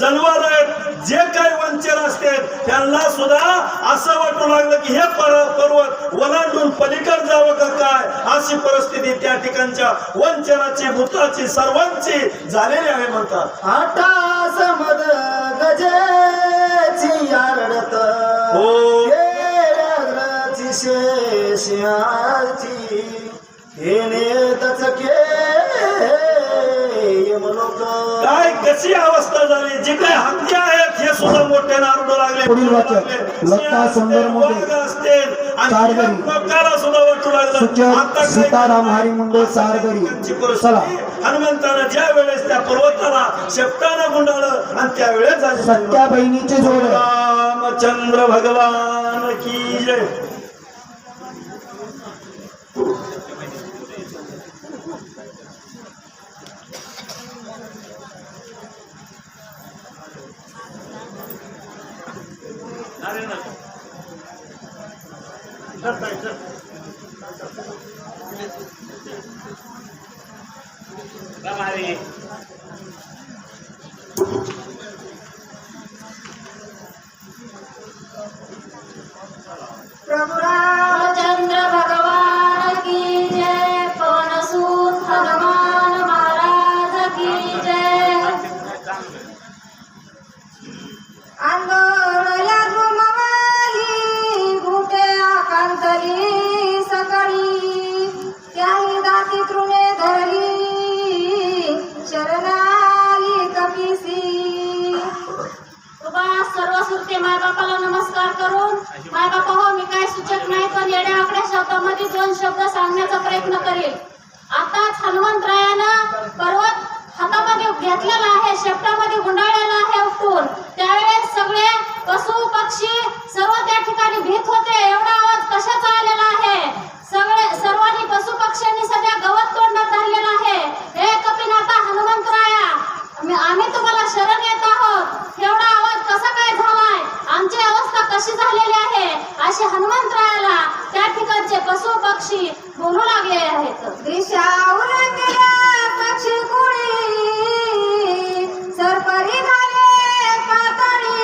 जनावर आहेत, जे काही वनचर असते त्यांना सुद्धा असं वाटू लागलं की हे पर्वत ओलांडून पलीकडे जावं का काय, अशी परिस्थिती त्या ठिकाणच्या वनचराची भूताची सर्वांची झालेली आहे. म्हणतात आटास मद गजेची आरडत शेषाची हेने दचके यमलोक. काय कशी अवस्था झाली, जे काही हत्ती आहेत हे सुद्धा मोठे नारडू लागले. पुढील वाचक लता सुंदर मोठे असते चारगरी. लोकांना सुद्धा वाटू लागलं सूचक सीताराम हरी मुंडे चारगरी. चला हनुमंतानं ज्या वेळेस त्या पर्वताला शेपटानं गुंडाळलं आणि त्यावेळेस झाली. सत्या बहिणीचे जोड रामचंद्र भगवान की जय. प्रभु रामचंद्र भगवान की जय. पवनसूत हनुमान महाराज की जय. आंदोलया द्रुमवाली भूते आकांतली सकाळी त्याही दाती तृणे धरली शरणाली होते मायबापाला नमस्कार करून. मायबापा हो, मी काय सूचक नाही, पण येड्या आकड्या शब्दामध्ये 2 शब्द सांगण्याचा प्रयत्न करेल. आताच हनुमंतरायानं पर्वत हातामध्ये घेतलेला आहे, शेपटामध्ये गुंडाळलेला आहे उपटून. त्यावेळेस सगळे पशु पक्षी सर्व त्या ठिकाणी भीत होते. एवढा आवाज कशाचा आलेला आहे? सर्वांनी पशु पक्ष्यांनी सध्या गवत तोंडात धरलेला आहे. हे कपिनाथा हनुमंतराया, आम्ही तुम्हाला शरण येत आहोत. एवढा आवाज कसा काय झालाय? आमची अवस्था कशी झालेली आहे? असे हनुमंतरायाला त्या ठिकाणचे पशु पक्षी बोलू लागले आहेत. दिशा उलटल्या पक्षी कुणी, सरपरी झाले पातळी,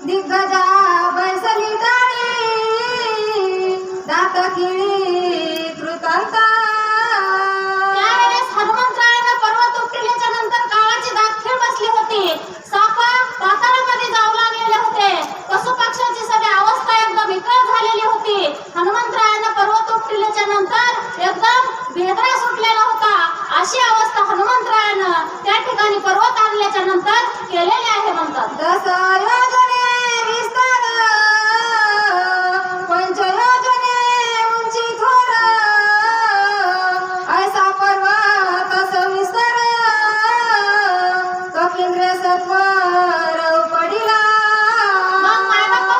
दिग्गजा बैसली टाळी, दात किळी कृतांत. त्यावेळेस हनुमंतरायानं पर्वत उपटिल्याच्या नंतर काळाची दातखीळ बसली होती. साप पाताळामध्ये जाऊ लागलेले होते. पशु पक्ष्यांची सगळी अवस्था एकदम विकळ झालेली होती. हनुमंतरायानं पर्वत उपटिल्याच्या नंतर एकदम भेदरा सुटलेला होता. अशी अवस्था हनुमंतरायानं त्या ठिकाणी पर्वत आणल्याच्या नंतर केलेली आहे म्हणतात. दस योजने विस्तार, पंचयोजने उंची थोर, ऐसा पर्वत सविस्तर, कपिंद्र सत्वर पडिला. मग मायबापा हो,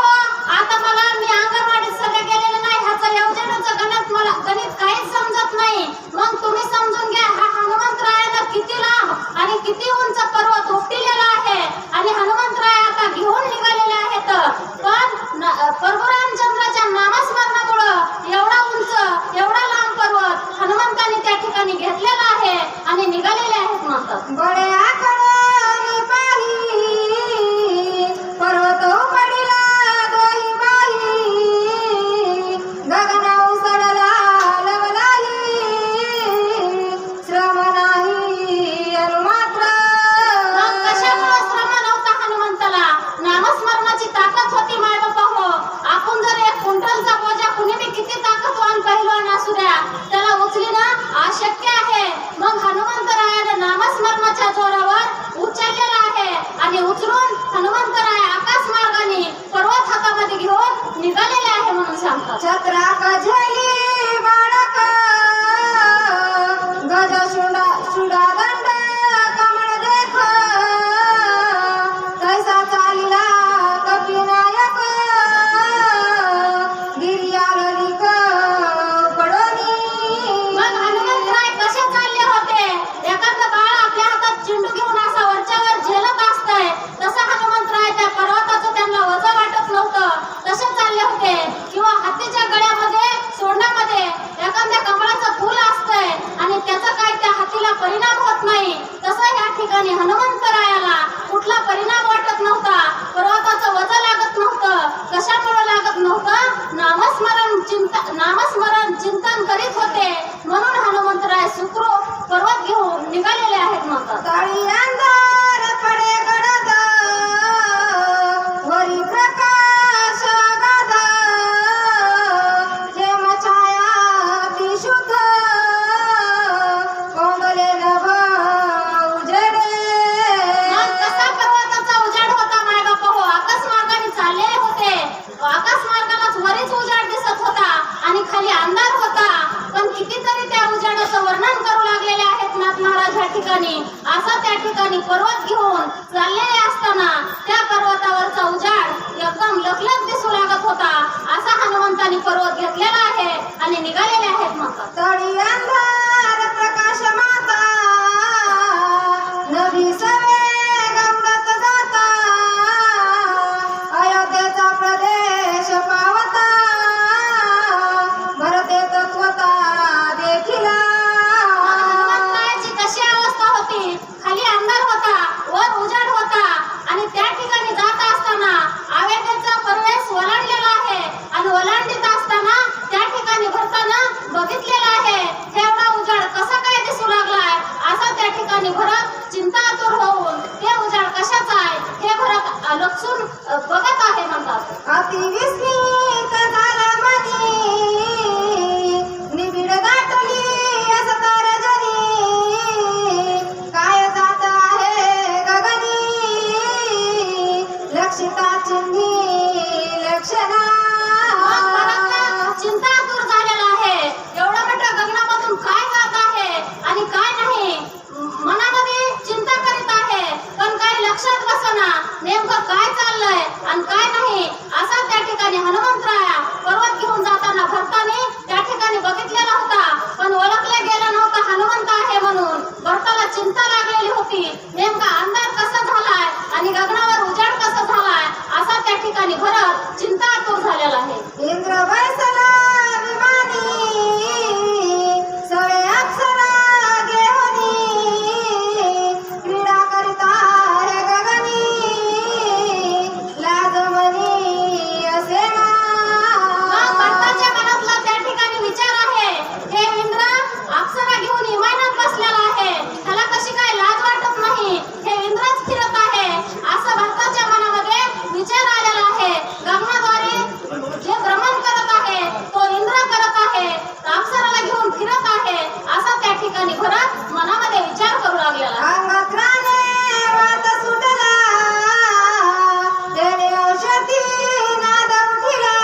आता मी अंगणवाडीत सगळे गेलेले नाही. ह्याचं योजनेचं गणित काहीच समजत नाही. मग तुम्ही समजून घ्या, हा हनुमंतरायानं किती लांब आणि किती उंच पर्वत उपटिलेला आहे. आणि हनुमंतराय आता घेऊन निघालेले आहेत. पण प्रभू रामचंद्राच्या नामस्मरणामुळं एवढा उंच एवढा लांब पर्वत हनुमंतांनी त्या ठिकाणी घेतलेला आहे आणि निघालेले आहेत म्हणतात. बडे आकडे पाही पर्वत उपडिला दोही बाही, गगना उसळला लवलाही, श्रम नाही अनुमात्र. कशामुळे श्रम नव्हता हनुमंताला? नामस्मरणाची ताकद होती मायबापा हो. आपण जर 1 क्विंटलचा बोजा कुणी बी किती ताकदवान पहिलवान असू द्या, त्याला उचलणं अशक्य आहे. मग हनुमंतरायाने नामस्मरणाच्या जोरावर उचललेला आहे आणि उचलून हनुमंतराय आकाश मार्गाने पर्वत हातामध्ये घेऊन निघालेले आहे म्हणून सांगतात. छत्रा कझली बाळक, गज शुडा दंड कमळ देख, कैसा चालिला कपिनायक, गिर्यालिक पडोनी. मग हनुमंतराय कसे चालले होते? एखादं बाळ आपल्या हातात चिंडू घेऊन असा वरच्यावर झेलत असतंय, तसं हनुमंतराय त्या पर्वताचं त्यांना वजन वाटत नव्हतं. तसे चालले होते. किंवा हत्तीच्या गळ्यामध्ये सोंडामध्ये एखाद्या कमळाचं फूल असतंय आणि त्याचा काय त्या हातीला परिणाम होत नाही, तसं या ठिकाणी हनुमंतरायाला कुठला परिणाम वाटत नव्हता. पर्वताचं वजन लागत नव्हतं. कशामुळे लागत नव्हतं? नामस्मरण चिंतन करीत होते. म्हणून हनुमंतराय सुखरूप पर्वत घेऊन निघालेले आहेत म्हणतात. काळी अंधार पडे गडद, वरी प्रकाश गादा, हेम छाया ती शुद्ध, कोंबले नभ उजेडे. मग कसा पर्वताचा उजेड होता मायबापा हो? आकाश मार्गाने चाललेले होते. आकाश मार्गालाच वरीच उजेड दिसत होता आणि खाली अंधार होता. पण कितीतरी त्या उजेडाचं वर्णन करू लागलेले आहेत नाथ महाराज या ठिकाणी. असा त्या ठिकाणी पर्वत घेऊन चाललेले असताना त्या पर्वतावरचा उजाड एकदम लखलख दिसू लागत होता. असा हनुमंतांनी पर्वत घेतलेला आहे आणि निघालेले आहेत म्हणतात. तळी अंधार प्रकाश माता, नभी सवे गवडत जाता, अयोध्येचा प्रदेश पावता, भरते तत्वता देखील. हनुमंतरायाची कशी अवस्था होती? खाली अंधार होता, वर उजाड होता आणि त्या ठिकाणी जात असताना अयोध्येचा प्रवेश ओलांडलेला आहे आणि ओलांडीत असताना त्या ठिकाणी भरताना बघितलेला आहे. एवढा उजाड कसा काय दिसू लागलाय? असा त्या ठिकाणी भरत चिंतातुर होऊन ते उजाड कशाचा आहे हे भरत लक्षून बघत आहे म्हणतात. अति विस्मित झाला मनी, निबिड गाठली असतर जनी, काय जात आहे गगनी, काय चाललंय आणि काय नाही असा त्या ठिकाणी हनुमंतराया पर्वत घेऊन जाताना भरताने त्या ठिकाणी बघितलेला होता, पण ओळखले गेलं नव्हतं हनुमंत आहे म्हणून. भरताला चिंता लागलेली होती, नेमका अंधार कसा झालाय आणि गगनावर उजाड कसा झालाय असा त्या ठिकाणी भरत चिंतातूर झालेला आहे. इंद्र बैसला विमानी सवे अप्सरा घेऊनी क्रीडा करिता रे गगनी लाजमनी असे ना. मग भरताच्या मनातला त्या ठिकाणी विचार आहे, हे इंद्र अप्सरा घेऊन विमानात बसलेला आहे, त्याला कशी काय लाज वाटत नाही, हे इंद्रच फिरत आहे असं भरताच्या मनामध्ये विचार आलेला आहे. गगनाद्वारे जे भ्रमण करत आहे तो इंद्र करत आहे, अप्सराला घेऊन फिरत आहे असा त्या ठिकाणी भरत मनामध्ये विचार करू लागलेला आहे. अंगात राणे वात सुटला त्याने औषधी नाद उठिला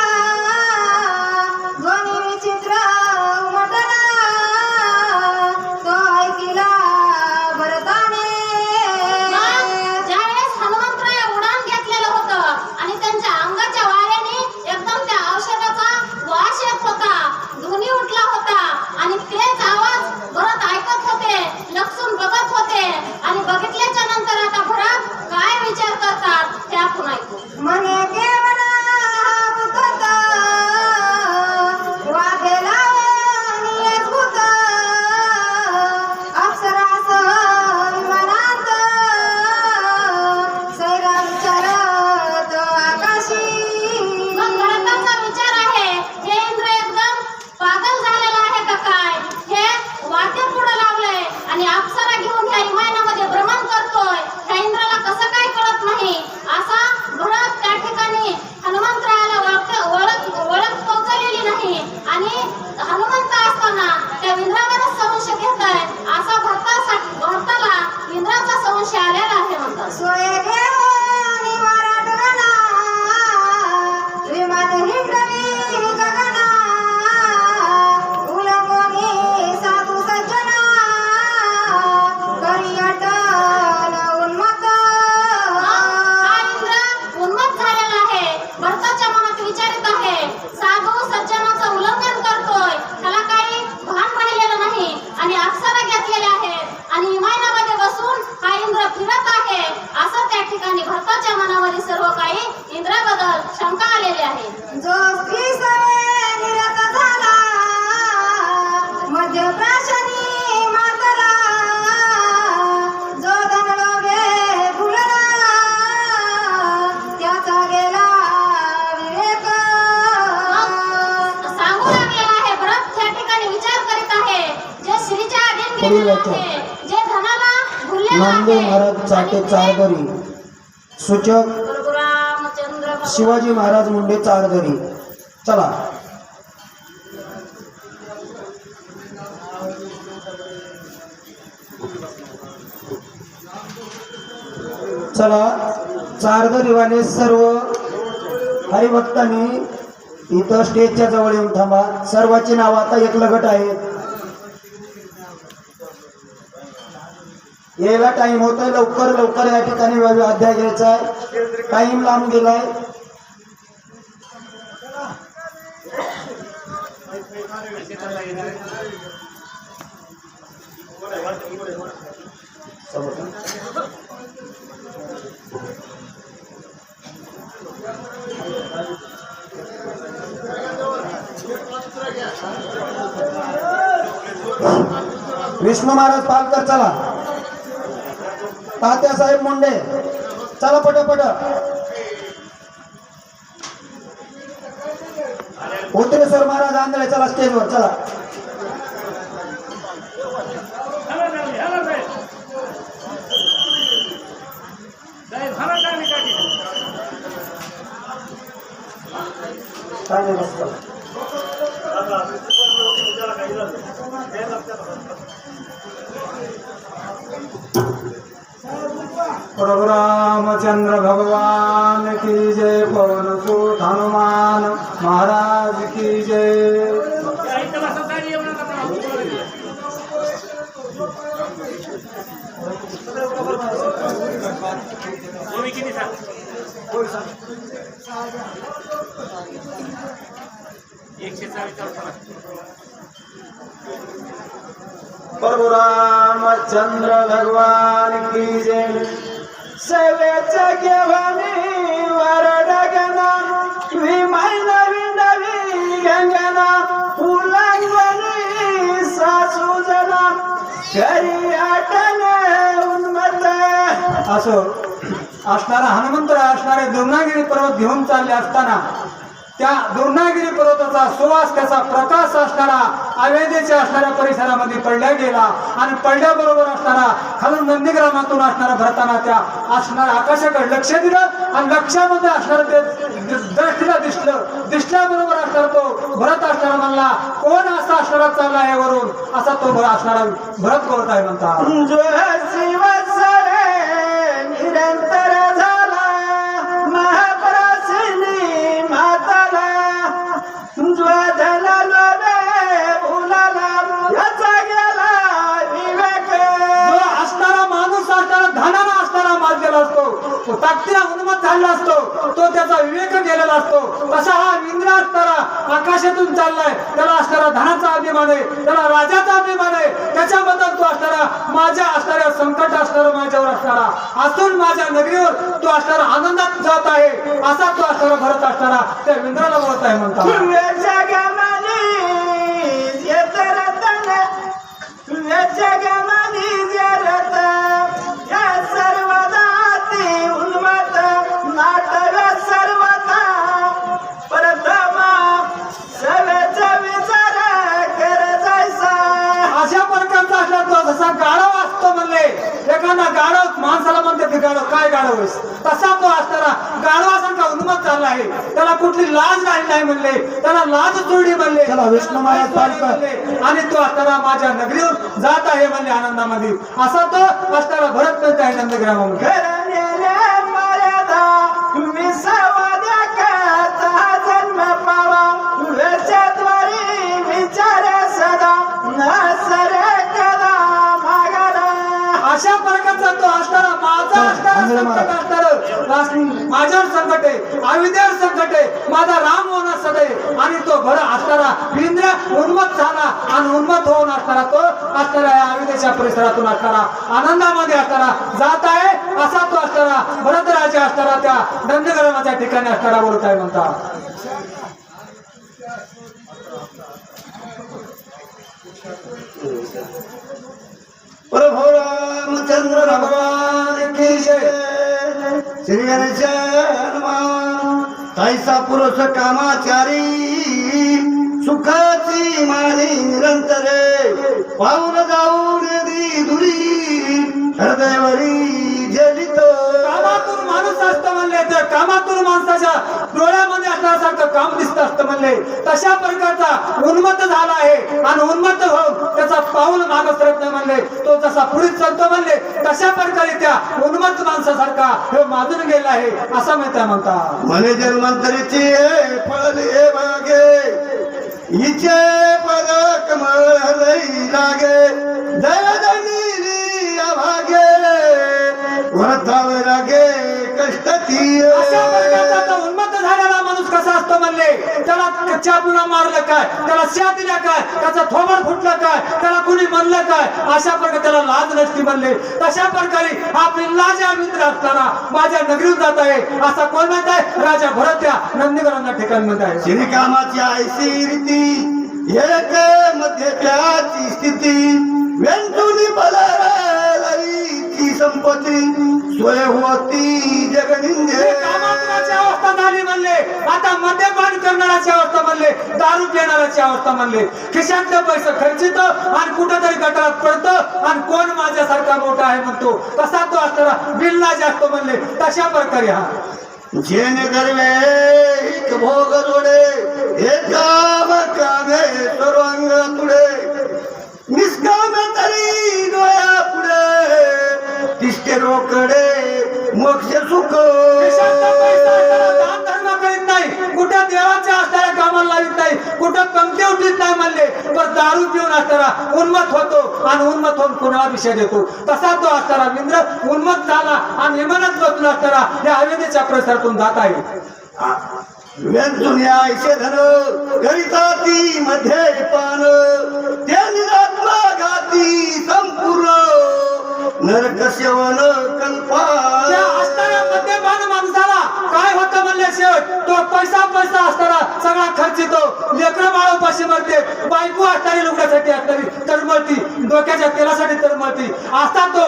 ध्वनी विचित्र उमटला तो ऐकिला भरताने. मग ज्यावेळेस हनुमंतराय उडान घेतलेलं होतं आणि त्यांच्या अंगाच्या वाऱ्याने एकदम त्या औषधाचा वास येत होता, ध्वनी उठला होता आणि तेच आवाज भरत ऐकत होते, लक्षून बघत होते आणि बघितल्याच्या नंतर आता भरत काय विचार करतात ते आपण ऐकू. मने केवळ भूतत वादेला नियत अप्सरास विमानात सैरा विचारत आकाशी. मग भरताचा विचार आहे, हे इंद्र एकदम पागल झालेला आहे का काय, हे वाटे पुढे लावलंय आणि अप्सरा घेऊन ह्या विमानामध्ये भ्रमण करतोय, ह्या इंद्राला कसं काय कळत नाही असा भरत त्या ठिकाणी हनुमंतरायाला ओळख पोचलेली नाही आणि हनुमंत असताना त्या इंद्रावरच संशय घेत आहे असा भरताला इंद्राचा संशय आलेला आहे म्हणतात. सोय घेऊन वराडगना विमान हिंडवी गगना उलंगोनी साधू सज्जना करी अटल उन्मत्त. हा इंद्र उन्मत्त झालेला आहे, भरताच्या मनात विचारित आहे, साधू सज्जनाचं उल्लंघन करतोय, त्याला काही भान राहिलेलं नाही आणि अप्सरा घेतलेल्या आहेत आणि विमानामध्ये बसून हा इंद्र फिरत आहे असं त्या ठिकाणी भरताच्या मनामध्ये सर्व काही इंद्राबद्दल शंका आलेली आहे. जो स्त्री सवे निरत झाला मध्य प्राशनी मातला जो धनलोभे फुलला त्याचा गेला विवेक. मग सांगू लागलेला आहे, भरत त्या ठिकाणी विचार करीत आहे, जे श्रीच्या अधीन गेलेले आहे, जे धनाला भुललेलं नामदेव आहे, महाराज चाटे चारदरी, सूचक प्रभू रामचंद्र भगवान शिवाजी महाराज मुंडे चारदरी. चला चला चारदरीवाले सर्व हरिभक्तांनी इथं स्टेजच्या जवळ येऊन थांबा. सर्वांची नाव आता एक लगट आहेत. यायला टाइम होतोय, लवकर लवकर या ठिकाणी अध्याय घ्यायचा आहे, टाइम लांब गेलाय. विष्णू महाराज पालकर चला, तात्यासाहेब मुंडे चला पटपट. उतरेश्वर महाराज आंधळे चला स्टेजवर चला. काय नाही बस चला. प्रभु रामचंद्र भगवान की जय, पवन सुत हनुमान महाराज की जय. प्रभु रामचंद्र भगवान की जय. सेवेचा घेवानी वरडगना विमाई नवी नवी गंगना उलंगवनी सासू जना घरी आटणे उन्मत. असं असणारा हनुमंतराय असणारे दुर्नागिरी पर्वत घेऊन चालले असताना त्या दुर्नागिरी पर्वताचा सुवास त्याचा प्रकाश असणारा अवेदेच्या असणाऱ्या परिसरामध्ये पडल्या गेला आणि पडल्याबरोबर असणारा खालून नंदीग्रामातून असणारा भरताना त्या असणाऱ्या आकाशाकडे लक्ष दिलं आणि लक्षामध्ये असणारं ते दृष्टीला दिसल्याबरोबर असणारा तो भरत असणारा म्हणला कोण असा असणारा चालला आहे वरून असा तो असणारा भरत बोलत आहे म्हणता निरंतर झाला महापरासिनी माताला ज्वाधला लोभे फुलाला याचा गेला विवेक. जो असणारा माणूस असणारा धनाला असणारा माजलेला असतो तो ताकदीला उन्मत झालेला असतो तो त्याचा विवेक गेलेला असतो. तसा हा इंद्र असणारा आकाशातून चाललाय त्याला असणारा धनाचा अभिमान आहे त्याला राजाचा अभिमान आहे त्याच्याबद्दल तो असणारा माझ्या असणाऱ्या संकट असणारा माझ्यावर असणारा असून माझ्या नगरीवर तो असणारा आनंदात जात आहे असा तो असणारा भरत असणारा त्या इंद्राला बोलत आहे म्हणतात. अशा प्रकारचा असला तो जसा गाढव असतो म्हणले एखादा गाढव माणसाला म्हणते ते गाढव काय गाढव आहेस तसा तो असताना गाढवासारखा उन्मत चालला आहे त्याला कुठली लाज राहिली नाही म्हणले त्याला लाज चोरडी म्हणले चला विष्णू महाराज पालकर आणि तो असताना माझ्या नगरीवर जात आहे म्हणले आनंदामध्ये असा तो असताना भरत म्हणते आहे नंदग्रामामध्ये. अशा प्रकारचा तो असणारा माझा असणारा संकट असणारं माझ्यावर संकट आहे अविद्यावर संकट आहे माझा राम होणार सदैव आणि तो भर असणारा इंद्र उन्मत झाला आणि उन्मत होऊन असणारा तो असणारा या अविद्याच्या परिसरातून असणारा आनंदामध्ये असणारा जात आहे असा तो असणारा भरतराजा असणारा त्या नंदग्रामाच्या ठिकाणी असणारा बोलत आहे म्हणतात. प्रभु रामचंद्र भगवान की जय. श्री गणेश हनुमान तैसा पुरुष कामाचारी सुखाची मानी निरंतरे पाऊल जाऊन दुरी हृदयवरी जलित. कामातून माणूस असतं म्हणले तर कामातून माणसाच्या डोळ्यामध्ये असण्यासारखं काम दिसत असतं म्हणले तशा प्रकारचा उन्मत्त झाला आहे आणि उन्मत्त होऊन त्याचा पाऊल मागे सरत नाही म्हणले तो जसा पुढे चालतो म्हणले तशा प्रकारे त्या उन्मत्त माणसासारखा हे माजून गेला आहे असं म्हणतात. म्हणे जन्मांतरीची फळले बागे हिचे पद कमळ हृदय लागे दयादनी अभागे वरतावे लागे कष्टती. अशा प्रकारचा तो उन्मत्त झालेला माणूस कसा असतो म्हणले त्याला चापला मारलं काय त्याला शा दिल्या काय त्याचा थोबड फुटलं काय त्याला कुणी म्हणलं काय अशा प्रकारे त्याला लाज नसती म्हणले तशा प्रकारे हा पिल्लाच्या मित्र असताना माझ्या नगरीत जात आहे असा कोण म्हणत आहे राजा भरत त्या नंदीगरांना ठिकाण म्हणत आहे. श्रीकामाची ऐशी रीती एक मध्ये त्याची स्थिती वेंटुनी बलाची संपत्ती स्वय होती जगनिंदे. कामाची अवस्था झाली म्हणले आता मद्यपान करणाऱ्याची अवस्था म्हणले दारू पिणाऱ्याची अवस्था म्हणले खिशातले पैसे खर्चितो आणि कुठेतरी गटारात पडतो आणि कोण माझ्यासारखा मोठा आहे म्हणतो तसा तो असताना बिल्ला जास्त म्हणले तशा प्रकारे हा जेने दरवे भोग जोडे हे काम कामे सर्वांग तुडे निष्काम तरी डोळ्या पुढे तिष्ठे रोकडे मोक्ष सुख. दान धर्म करीत नाही कुठे देवाच्या असणाऱ्या कामाला लावित नाही, कुठं पंक्ती उठीत नाही म्हणले, पण दारू पिऊन असताना उन्मत होतो आणि उन्मत होऊन कुणाला विषय देतो. तसा तो असताना इंद्र उन्मत झाला आणि इमानात बसला असताना या हवेलीच्या प्रसारातून जात आहे. व्यंजुन्या ऐसे धन करिता ती मध्ये पान त्या निरात्मा घाती संपूर्ण नरक सेवन कल्पा. त्या असणाऱ्या मद्यपान माणसाला काय होतं म्हणले शेवट, तो पैसा पैसा असताना सगळा खर्चितो, लेकरं बाळोपाशी मरते, बायको असणारी लुगड्यासाठी असणारी तरमळती, डोक्याच्या तेलासाठी तरमळती. असा तो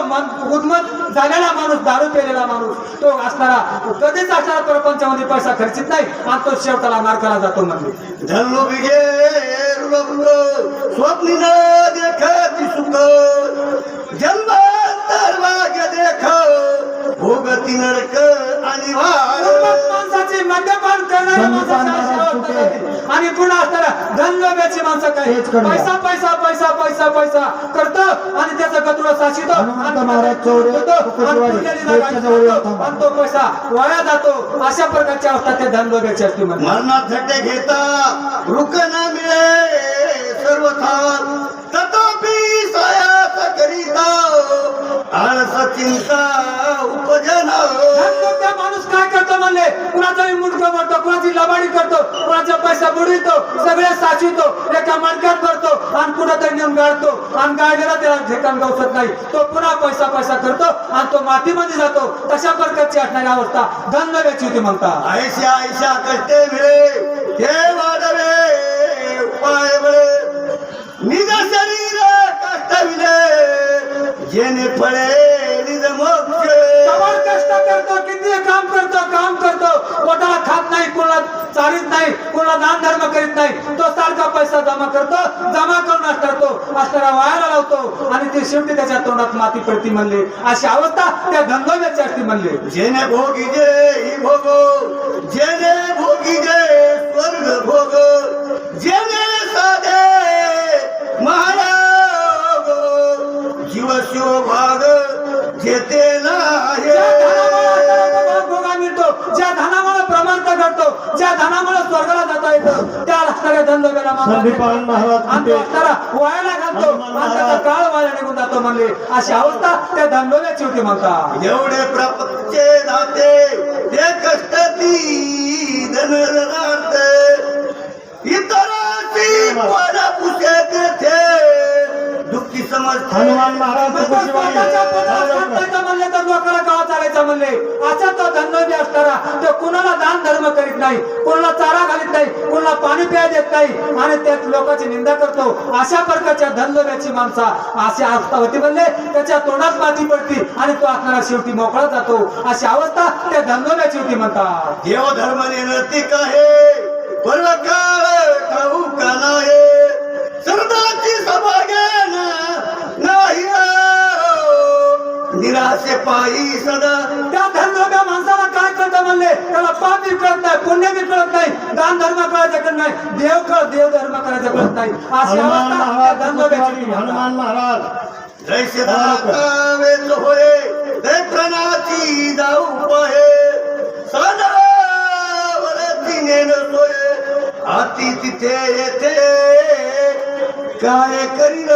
उन्मत झालेला माणूस, दारू पेलेला माणूस, तो असणारा कधीच असणारा प्रपंचामध्ये पैसा खर्चित नाही आणि तो शेवटाला मार्गाला जातो म्हणजे. धन्नो विगे स्वप्नी न देखती सुख जन्मांतर भाग्य देख भोगती नरक अनिवार्य. उन्मत माणसाची मद्यपान करणाऱ्या माणसाची अशी अवस्था झाली. आणि पुन्हा असताना धनलोभ्याची माणसं काय पैसा पैसा पैसा पैसा पैसा करतो आणि त्याचा गतुडा साचितो हनुमंत महाराज चौरे आणि तो पैसा वाया जातो. अशा प्रकारची अवस्था त्या धनलोभ्याची असते म्हणजे. मरणात झटे घेता रुक न मिळे सर्वथा तथापि सयास करिता आळस चिंता उपजन. धनलोभ्या माणूस काय करतो म्हणले, कुणाचाही मुंडकं मारतो, कुणाची लबाडी करतो, कुणाचा पैसा बुडवितो, सगळे साचवितो, एका मडक्यात भरतो आणि कुठंतरी नेऊन गाळतो आणि गाळलेला त्याला ठिकाण गवसत नाही. तो पुन्हा पैसा पैसा करतो आणि तो मातीमध्ये जातो. तशा प्रकारची असणारी अवस्था धनलोभ्याची होती म्हणतात. ऐशा ऐशा कष्टे मिळे ते वाढवे उपाय मिळे निज शरीर कष्टविले जेणे फळे निज मोक्ष. प्रबळ कष्ट करतो, किती काम करतो, पोटाला खात नाही, कोणाला चालित नाही, कोणाला दान धर्म करीत नाही. तो सारखा पैसा जमा करतो, जमा करून असतो असताना वायाला लावतो आणि ते शेवटी त्याच्या तोंडात माती पडती म्हणले. अशी अवस्था त्या धनलोभ्याची असती म्हणले. जेणे भोगी जे ही भोगो जेणे भोगी जे स्वर्ग भोग जेणे साधे महाराज जीव शिव भाग जेते नाही. भोगा मिळतो, ज्या धनामुळे प्रमाण घडतो, ज्या धनामुळे स्वर्गाला जाता येतं, त्या असणाऱ्या धनलोभ्याला संदीपान महाराज आणि तो असणारा वायाला घालतो आणि त्याचा काळ वाया निघून जातो म्हणले. अशी अवस्था त्या धनलोभ्याची होती म्हणतात. एवढे प्रपंचे दाते ते कष्ट ती धनरार्थ इतराची कोण पुसे तेथे दुःखी समजते. हनुमान महाराज स्वतःच्या पोटाला सांभाळायचं म्हणले तर लोकांना गावा चालायचं म्हणले. असा तो धनलोभी असणारा तो कुणाला दान धर्म करीत नाही, कोणाला चारा घालीत नाही, कोणाला पाणी प्याय देत नाही आणि त्या लोकांची निंदा करतो. अशा प्रकारच्या धनलोभ्याची माणसा अशी अवस्था होती म्हणले. त्याच्या तोंडात माती पडती आणि तो असणारा शेवटी मोकळा जातो. अशी अवस्था त्या धनलोभ्याची होती म्हणतात. देव धर्म नैतिक आहे परकाळ ठाऊक नाही सरदाची सभा घेण नाही निराशे पायी सदा. त्या धनलोभ्या माणसाला काय करतं म्हणले, त्याला पाप बी कळत नाही, पुण्य बी कळत नाही, दान धर्म करायचं कळत नाही, देव धर्म करायचं कळत नाही. अशी अवस्था त्या धनलोभ्याची. हनुमान महाराज जैसे वेच होय ते प्रणाची जाऊ पाहे सदा वरती नेन सोय आती तिथे येते काय करील.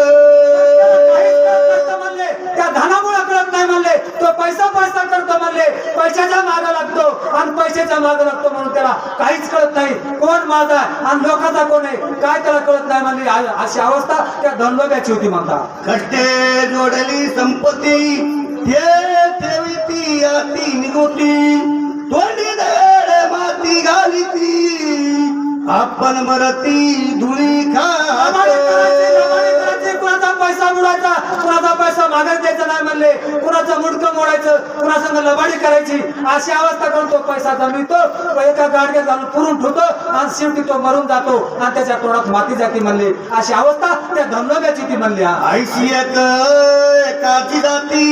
म्हणले त्या धनामुळे कळत नाही म्हणले, तो पैसा पैसा करतो म्हणले, पैशाच्या मागे लागतो आणि पैशाच्या मागे लागतो म्हणून त्याला काहीच कळत नाही. कोण माझा आणि लोकांचा कोण आहे काय त्याला कळत नाही म्हणले. अशी अवस्था त्या धनलोभ्याची होती म्हणतात. कष्टे जोडली संपत्ती हे ठेविती आती निगोती तोंडी धड माती घालिती आपण मरती धुळी लबाडी करायची, कुणाचा पैसा बुडायचा, कुणाचा पैसा मागत द्यायचा नाही म्हणले, कुणाचं मुंडकं मोडायचं, कुणासंग लबाडी करायची. अशी अवस्था करून तो पैसा जमितो, एका गाडग्यात घालून पुरून ठेवतो आणि शेवटी तो मरून जातो आणि त्याच्या तोंडात माती जाती म्हणले. अशी अवस्था त्या धनलोभ्याची ती म्हणली. आयशी एकाची जाती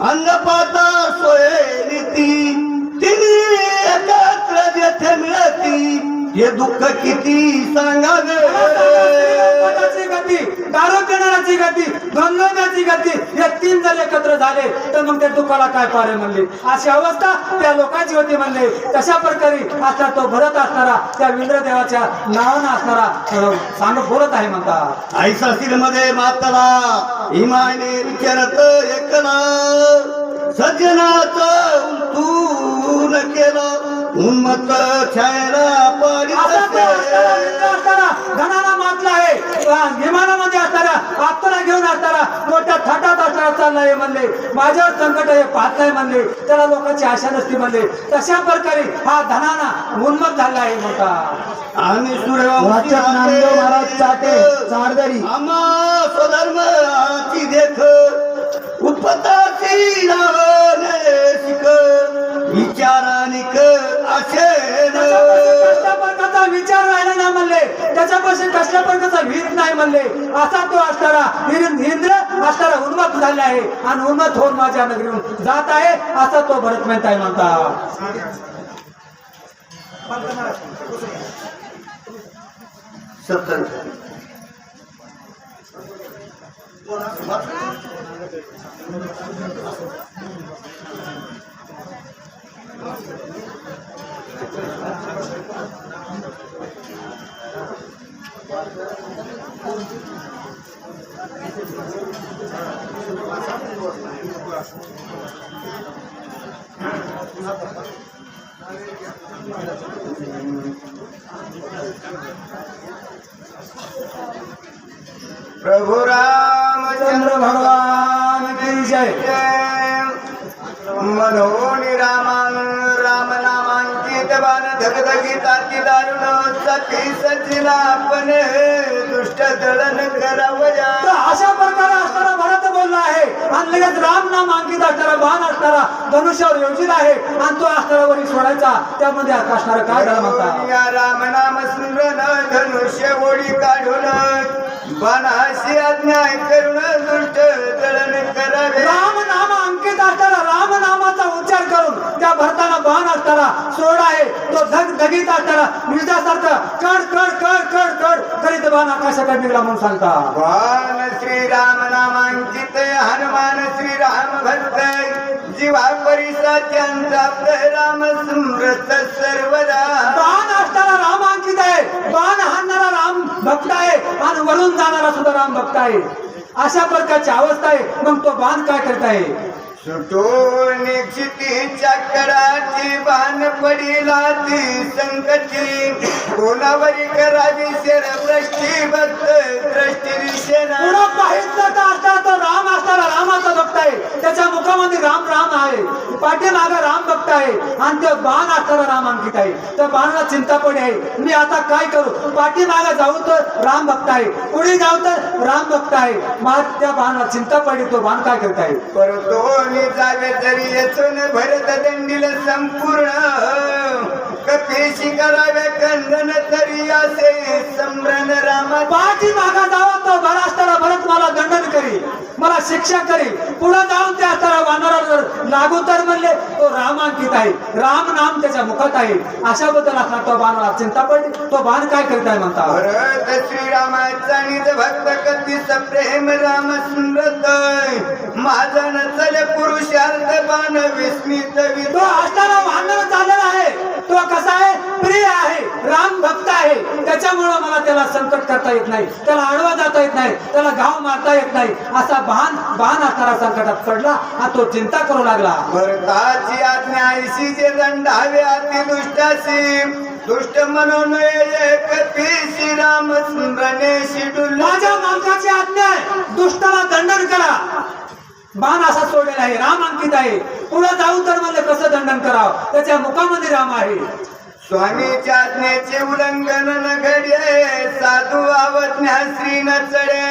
अन्नपाता सोय नीती तिने एकत्र जेथे मिळती हे दुःख किती सांगावे. मालकाची गती, दारू पिणाऱ्याची गती, गंगोबाची गती, हे तीन जर एकत्र झाले तर मग ते दुःखाला काय पारे म्हणले. अशी अवस्था त्या लोकांची होती म्हणले. तशा प्रकारे आता तो भरत असणारा त्या इंद्रदेवाच्या नावानं असणारा सांग बोलत आहे म्हणतात. ऐसा मध्ये मातला हिमाने विचारत एकना सज्जनाचं तू न केलं उन्मत्त छायला पाडी असा तो असताना धनाला मातला आहे. विमानामध्ये असणारा आपल्याला घेऊन असणारा मोठ्या थाटात असणारा चाललाय म्हणले. माझ्यावर संकट हे पाहत नाही म्हणले. त्याला लोकांची आशा नसती म्हणले. तशा प्रकारे हा धनाना उन्मत्त झाला आहे मोठा. आणि वाचक नामदेव महाराज चाटे चारदरी आम्हा स्वधर्माची देख उत्पत्ताची नावाने शिक विचारानिक असे कसल्या प्रकारचा विचार राहिला नाही म्हणले. त्याच्यापासून कसल्या प्रकारचा भीत नाही म्हणले. असा तो असणारा इंद्र असणारा उन्मत्त झाला आहे आणि उन्मत्त होऊन माझ्या नगरीहून जात आहे असा तो भरत म्हणत आहे म्हणता. सत्तर प्रभु रामचंद्र भगवान की जय. मनोनी रामान राम नामांकित बाण धगधगीताती दारुण सती सजिला पण दुष्ट दळन करावया. अशा प्रकारे असणारा भरत बोलला आहे आणि लगेच राम नाम अंकित असणारा बाण असणारा धनुष्यावर योजित आहे आणि तो असणारा वरी सोडायचा. त्यामध्ये असणारा काय झाला म्हणता. राम नाम स्मरण धनुष्य ओढी काढून बाणाशी अन्याय करून दुष्ट दळन करावे. राम नाम अंकित असताना राम नामाचा उच्चार करून त्या भरताना बाण असताना सोड आहे तो धगधगीत असताना विजासारखा कड कड कड कड कड करीत बाण आकाशाकडे निघाला म्हणून सांगता. बाण श्रीराम नामांकित हनुमान श्रीराम भक्त जीवा परिसा त्यांचा राम स्मृत सर्वदा. बाण असताना राम अंकित आहे. बाण हाणणारा राम भक्त आहे आणि वरून जाणारा सुद्धा राम भक्त आहे. अशा प्रकारची अवस्था आहे. मग तो बाण काय करत आहे. सुटून क्षितीच्या कराची बाण पडिला ती संकटी कोणावरी करावी शेर भ्रष्टी भक्त दृष्टी दिशेना. पुढं पाहिजे असताना तो राम असताना रामाचा भक्त आहे. त्याच्या मुखामध्ये राम राम आहे. पाठीमागे राम भक्त आहे आणि ते बाण असताना राम अंकित आहे. त्या बाणाला चिंता पडी आहे. मी आता काय करू. पाठीमागे जाऊ तर राम भक्त आहे. पुढे जाऊ तर राम भक्त आहे. मग त्या बाणाला चिंता पडली. तो बाण काय करत आहे. परतो जावे तरी येथून भरत दंडील संपूर्ण कपेशी करावे कंदन तरी असे सम्रण रामा. पाठीमागा जावा तो भर असताना भरत मला दंडन करी मला शिक्षा करी. पुढे जाऊन त्या असताना वानराला लागू तर म्हणले तो रामांकित आहे. राम नाम त्याच्या मुखात आहे. अशा बद्दल असणार तो बाणाला चिंता पडली. तो बाण काय करत आहे म्हणता. भरत श्रीरामाचा निज भक्त कधी प्रेम राम स्मृत माझा नचले पुरुषार्थ बाण विस्मित. तो असताना वानर चाललेला आहे. तो कसा आहे. प्रिय आहे. राम भक्त आहे. त्याच्यामुळं मला त्याला संकट करता येत नाही. त्याला आडवा जाता येत नाही. त्याला घाव मारता येत नाही. असा बाण असणारा संकटात पडला आणि तो चिंता करू लागला. भरताची आज्ञा ऐशी जे दंडावे अति दुष्टासी दुष्ट म्हणून एक श्रीराम स्मरणेशी डुल्ला. माझ्या मालकाची आज्ञा आहे. दुष्टाला दंडन करा. बाण असा सोडलेला आहे. राम अंकित आहे. पुढे जाऊन तर मला कसं दंडन करावं. त्याच्या मुखामध्ये राम आहे. स्वामीच्या आज्ञेचे उल्लंघन न घडे साधू आवज्ञा श्री न चढे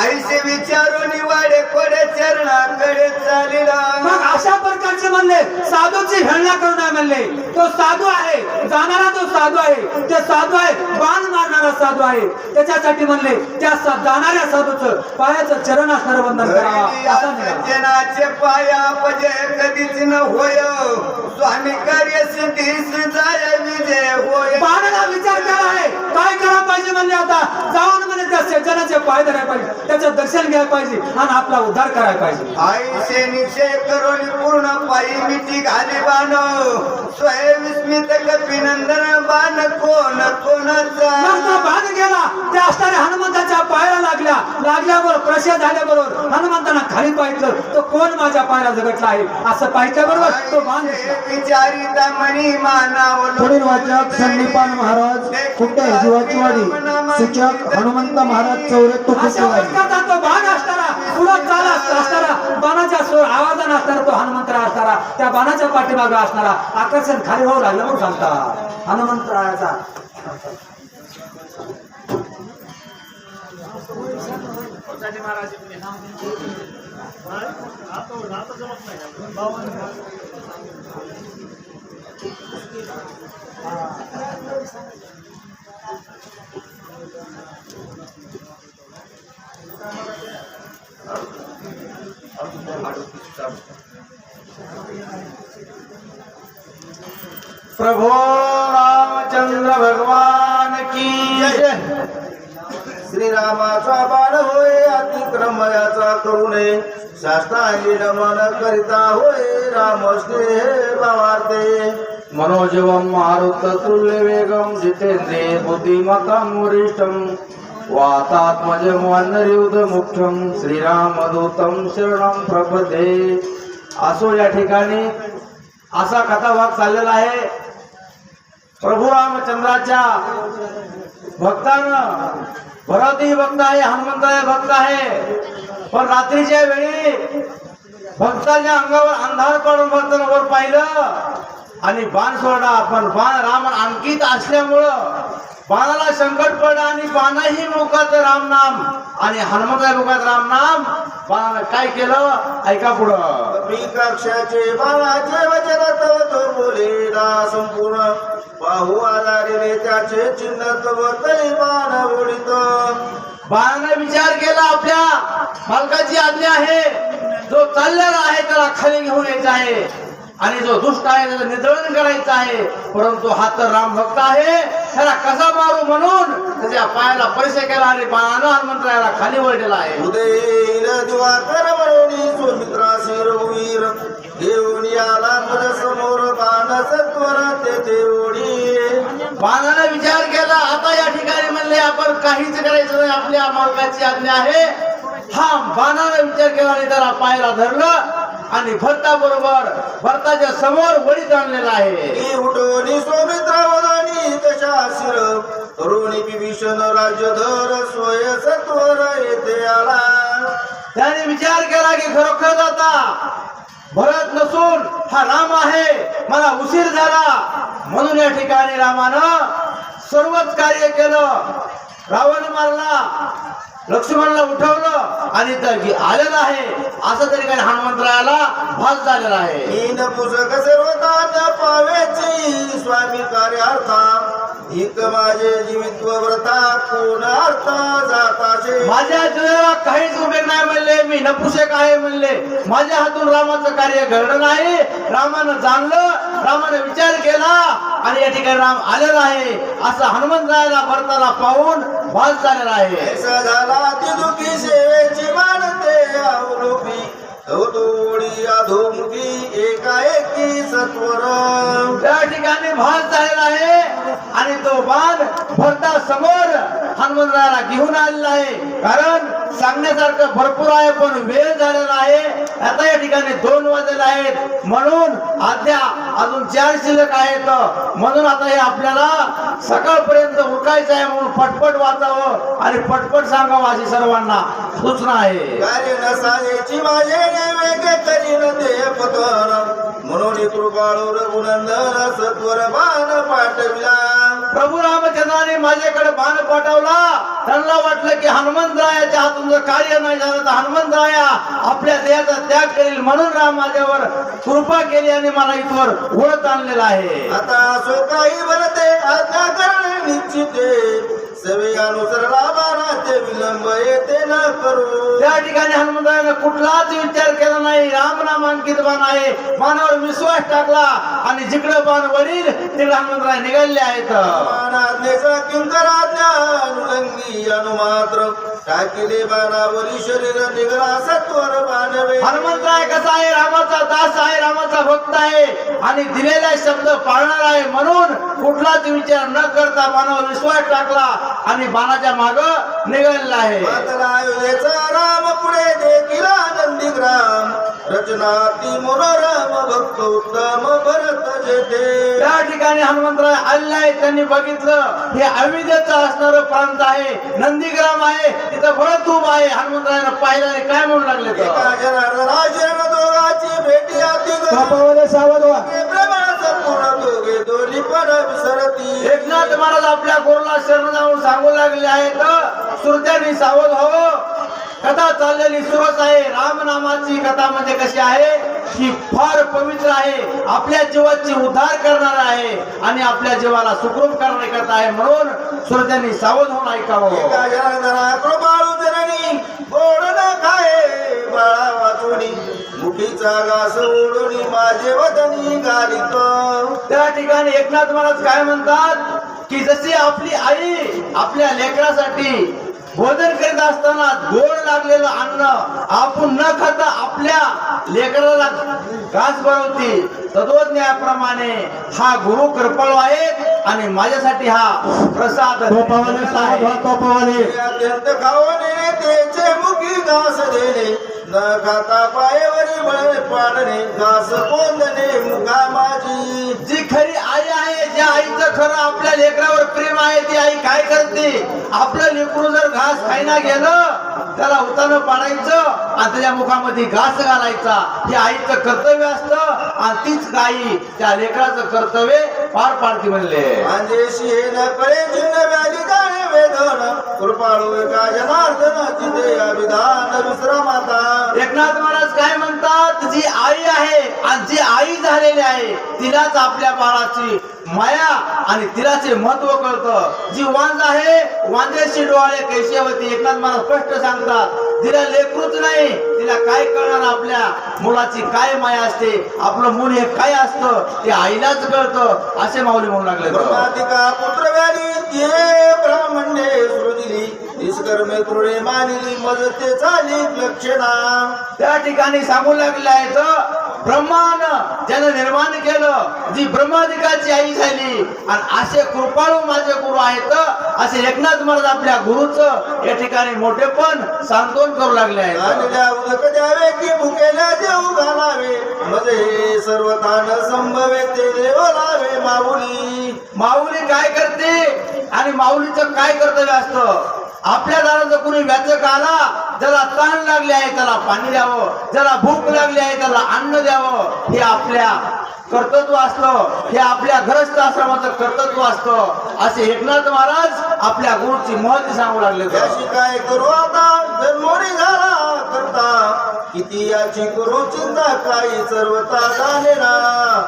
ऐसे विचारून वाडे कोडे चरणाकडे चालिला. मग अशा प्रकारचे म्हणले साधूची हेळणा करू नये म्हणले. तो साधू आहे, जाणारा तो साधू आहे, ते साधू आहे बाण मारणारा साधू आहे. त्याच्यासाठी म्हणले त्या जाणाऱ्या साधूचं पायाचं चरण असणारं वंदन करावा असा निघाला. जनाचे पाया पजे कधीच न होय स्वामी कार्य सिद्धीस जाय विजय होय. बाणाला विचार केला आहे काय करायला पाहिजे म्हणले. आता जाऊन म्हणे त्या सज्जनाचे पाय धरायला पाहिजे, त्याचं दर्शन घ्यायला पाहिजे आणि आपला उद्धार करायला पाहिजे. आईशे निशे करून पूर्ण पायी मिठी घाली बाण स्वय विस्मित कपिनंदन बाण कोण कोणाचा. मग तो बाण गेला त्या असणाऱ्या हनुमंताच्या पायाला लागल्याबरोबर प्रसाद झाल्याबरोबर हनुमंतांना खाली पाहिलं तो कोण माझ्या पायाला झगटला आहे असं पाहिल्याबरोबर तो बाण दिसला. विचारिता मनी मानावलो. पुढील वाचक संदीपान महाराज कुठे जीवाची वाडी, सूचक हनुमंत महाराज चौरे अशा तुकुटवाडी. वस्त्राचा तो बाण असणारा पुढं चालत असणारा बाणाच्या स्वर आवाजाने असणारा तो हनुमंतराय असणारा त्या बाणाच्या पाठीमागे असणारा आकर्षण खाली होऊ लागलं म्हणून सांगतात हनुमंतरायाचा. प्रभो रामचंद्र भगवान की जय. श्रीरामाचा बाण होय अतिक्रमयाचा करू नये शास्त्रांगी नमन करिता होय राम स्नेह भावार्थे. मनोजवम मारुत तुल्य वेगम जितेंद्रिय बुद्धिमतां वरिष्ठम वातात्मजम वनरयुध मुख्यम श्रीरामदूतम शरणम प्रपदे. असो या ठिकाणी असा कथाभाग चाललेला आहे. प्रभू रामचंद्राच्या भक्तानं भरतही भक्त आहे, हनुमंतही भक्त आहे, पण रात्रीच्या वेळी भक्ताच्या अंगावर अंधार पडून भक्तानं वर पाहिलं आणि बाण सोडला. पण बाण राम अंकित असल्यामुळं बाणाला संकट पडलं आणि बाणाही मुखात राम नाम आणि हनुमंता मुखात राम नाम. बाणानं काय केलं ऐका पुढं. मी कक्षाचे बाणाचे वचन तव तो बोलेला संपूर्ण पाहू आधारिले त्याचे चिन्ह तव तरी बाण उडित. बाणाने विचार केला आपल्या मालकाची आज्ञा आहे, जो चाललेला आहे त्याला खाली घेऊन यायचा आहे आणि जो दुष्ट आहे त्याचं निधन करायचं आहे. परंतु हा तर राम भक्त आहे, त्याला कसा मारू म्हणून त्याच्या पायाला पैसे केला आणि बाणानं हनुमंतरायाला खाली वळलेला आहे. उदयीर दिवाकर म्हणून सुमित्राशी रघुवीर घेऊन याला मज समोर बाण सत्वर तेथे ओढी. बाणाने विचार केला आता या ठिकाणी म्हणले आपण काहीच करायचं नाही, आपल्या मालकाची आज्ञा आहे. हा बाणाने विचार केला आणि त्याला पायाला धरलं आणि भरताच्या समोर वळीत आणलेला आहे. उठोनी सौमित्रा वदानी तशा शिर तरुणी विभीषण राज्यधर स्वय सत्वर येथे आला. त्याने विचार केला की खरोखर आता भरत नसून हा राम आहे, मला उशीर झाला. म्हणून या ठिकाणी रामानं सर्वच कार्य केलं. रावण मारला, लक्ष्मणला उठवलं आणि तर आलेला आहे असं तरी काही हनुमंतरायाला भास झालेला आहे. मीन पुस्तक सर्वता पावेची स्वामी कार्यार्था हिक माझे जीवित्व व्रता कोण अर्थ जाताचे. माझ्या जीवाला काहीच उपयोग नाही म्हणले, मी नपुसक आहे म्हणले. माझ्या हातून रामाचं कार्य घडलं नाही. रामानं जाणलं, रामानं विचार केला आणि या ठिकाणी राम आलेला आहे असं हनुमंतरायाला भरताला पाहून भास झालेला आहे. ऐसा झाला ती दुखी सेवेची मानते अवलोकी तोडी अधोमुखी एकाएकी सत्वर. त्या ठिकाणी भास झालेला आहे आणि तो बाण भरता समोर हनुमंतरायाला घेऊन आलेला आहे. कारण सांगण्यासारखं भरपूर आहे पण वेळ झालेला आहे. आता या ठिकाणी 2 वाजलेले आहेत म्हणून अद्या अजून 4 शिल्लक आहेत. म्हणून आता हे आपल्याला सकाळपर्यंत उरकायचं आहे म्हणून पटपट वाचावं आणि पटपट सांगावं अशी सर्वांना सूचना आहे. कार्य नसायची माझे वेगे करीन ते पतन म्हणून कृपाळू रघुनंदन सत्वर बाण पाठविला. प्रभू रामचंद्राने माझ्याकडे बाण पाठवला त्यांना वाटलं की हनुमंतरायाच्या हातून जर कार्य नाही झालं तर हनुमंतराया आपल्या देहाचा त्याग करेल, म्हणून राम माझ्यावर कृपा केली आणि मला इथवर ओळख आणलेला आहे. आता सो काही भरते आज्ञा करणे निश्चिते सवे अनुसरला बाणाचे विलंब येते न करू. त्या ठिकाणी हनुमंतरायानं कुठलाच विचार केला नाही. राम नाम अंकित बाण आहे, बाणावर विश्वास टाकला आणि जिकडे बाण वडील तिकडे हनुमंतराय निघाले आहेत. बाणाज्ञेचा किंकराज्ञा अनुलंगी अनुमात्र टाकिले बाणावरी शरीर निघला सत्वर बाणवे. हनुमंतराय कसा आहे? रामाचा दास आहे, रामाचा भक्त आहे आणि दिलेला शब्द पाळणार आहे, म्हणून कुठलाच विचार न करता बाणावर विश्वास टाकला आणि बाणाच्या माग निघालेला आहे. मातला अयोध्येचा राम पुढे देखिला नंदीग्राम रचना ती मनोरम भक्त उत्तम भरत जेते. त्या ठिकाणी हनुमंतराय आलेला आहे. त्यांनी बघितलं हे अयोध्येचं असणारं प्रांत आहे, नंदीग्राम आहे, तिथं भरत उभा आहे. हनुमंतरायानं पाहिलं काय म्हणू लागले तर एका जनार्दनाशरण दोघांची भेटी अति बापावाले सावध व्हा. प्रमाण संपूर्ण दोघे दोन्ही पण विसरती. एकनाथ महाराज आपल्या गुरुला शरण जाऊन सांगू लागले आहेत, श्रोत्यांनी सावध व्हावं. कथा चाललेली सुरच आहे. रामनामाची कथा म्हणजे कशी आहे की फार पवित्र आहे, आपल्या जीवाची उद्धार करणार आहे आणि आपल्या जीवाला सुखरूप करणारी कथा आहे, म्हणून श्रोत्यांनी सावध होऊन ऐकावं. एका जनार्दना कृपाळू जननी गोड न खाये बाळा वाचुनी मुठीचा घास ओढुनी माझे वदनी गालिक. त्या ठिकाणी एकनाथ महाराज काय म्हणतात की जशी आपली आई आपल्या लेकरासाठी भोजन करीत असताना गोड लागलेलं अन्न आपण न खाता आपल्या लेकराला घास बनवते, तत्वज्ञाप्रमाणे हा गुरु कृपाळू आहेत आणि माझ्यासाठी हा प्रसाद बापावाले सावध व्हा. बापावाले अत्यंत खावणे त्याचे मुखी घास देणे न खाता पायवरी बळ पाडणे घास कोंदणे मुखा माझी. जी खरी आई आहे, ज्या आईचं खरं आपल्या लेकरावर प्रेम आहे, ती आई काय करते? आपलं लेकरू जर घास खायला गेलं त्याला उतानं पाडायचं आणि त्याच्या मुखामध्ये घास घालायचा. हे आईचं कर्तव्य असतं आणि तीच गाई त्या लेकराचं कर्तव्य पार पाडते म्हणले. अंजेशी हे न कळे चिन्ह व्याधी जाणे वेदन कृपाळू एका जनार्दन तिथे अभिधान दुसरा माता. एकनाथ महाराज काय म्हणतात, जी आई आहे आणि जी आई झालेली आहे तिलाच आपल्या बाळाची माया आणि तिलाचे महत्व कळतं. जी वांज आहे वांजेशी डोळे कैशवती. एकनाथ महाराज स्पष्ट सांगतात, तिला लेकरूच नाही, तिला काय कळणार आपल्या मुलाची काय माया असते, आपलं मूल हे काय असतं ते आईलाच कळतं, असे माऊली म्हणू लागले. ब्रह्मातिका पुत्र व्याधी ये ब्राह्मणे सृजिली निष्कर्मे क्रूरे मानिली मज ते चाली लक्षणा. त्या ठिकाणी सांगू लागले आहेत, ब्रह्मानं ज्यानं निर्माण केलं, जी ब्रह्मादिकाची आई झाली आणि असे कृपाळू माझे गुरु आहेत, असे एकनाथ महाराज आपल्या गुरुचं या ठिकाणी मोठेपण सांत्वन करू लागले आहेत. आलेल्या उदक द्यावे की भुकेल्या जेऊ घालावे मज हे सर्व ताण संभवे ते देव लावे माऊली. माऊली काय करते आणि माऊलीचं काय कर्तव्य असतं? आपल्या दाराचं कुणी व्याचक आला, ज्याला तहान लागली आहे त्याला पाणी द्यावं, ज्याला भूक लागली आहे त्याला अन्न द्यावं, हे आपल्या कर्तव्य असतं, हे आपल्या ग्रस्त आश्रमाचं कर्तव्य असतं, असे एकनाथ महाराज आपल्या गुरुची महती सांगू लागले. याची काय करू आता जन्मोरी झाला करता किती याची करू चिंता काही सर्वता जाणेना.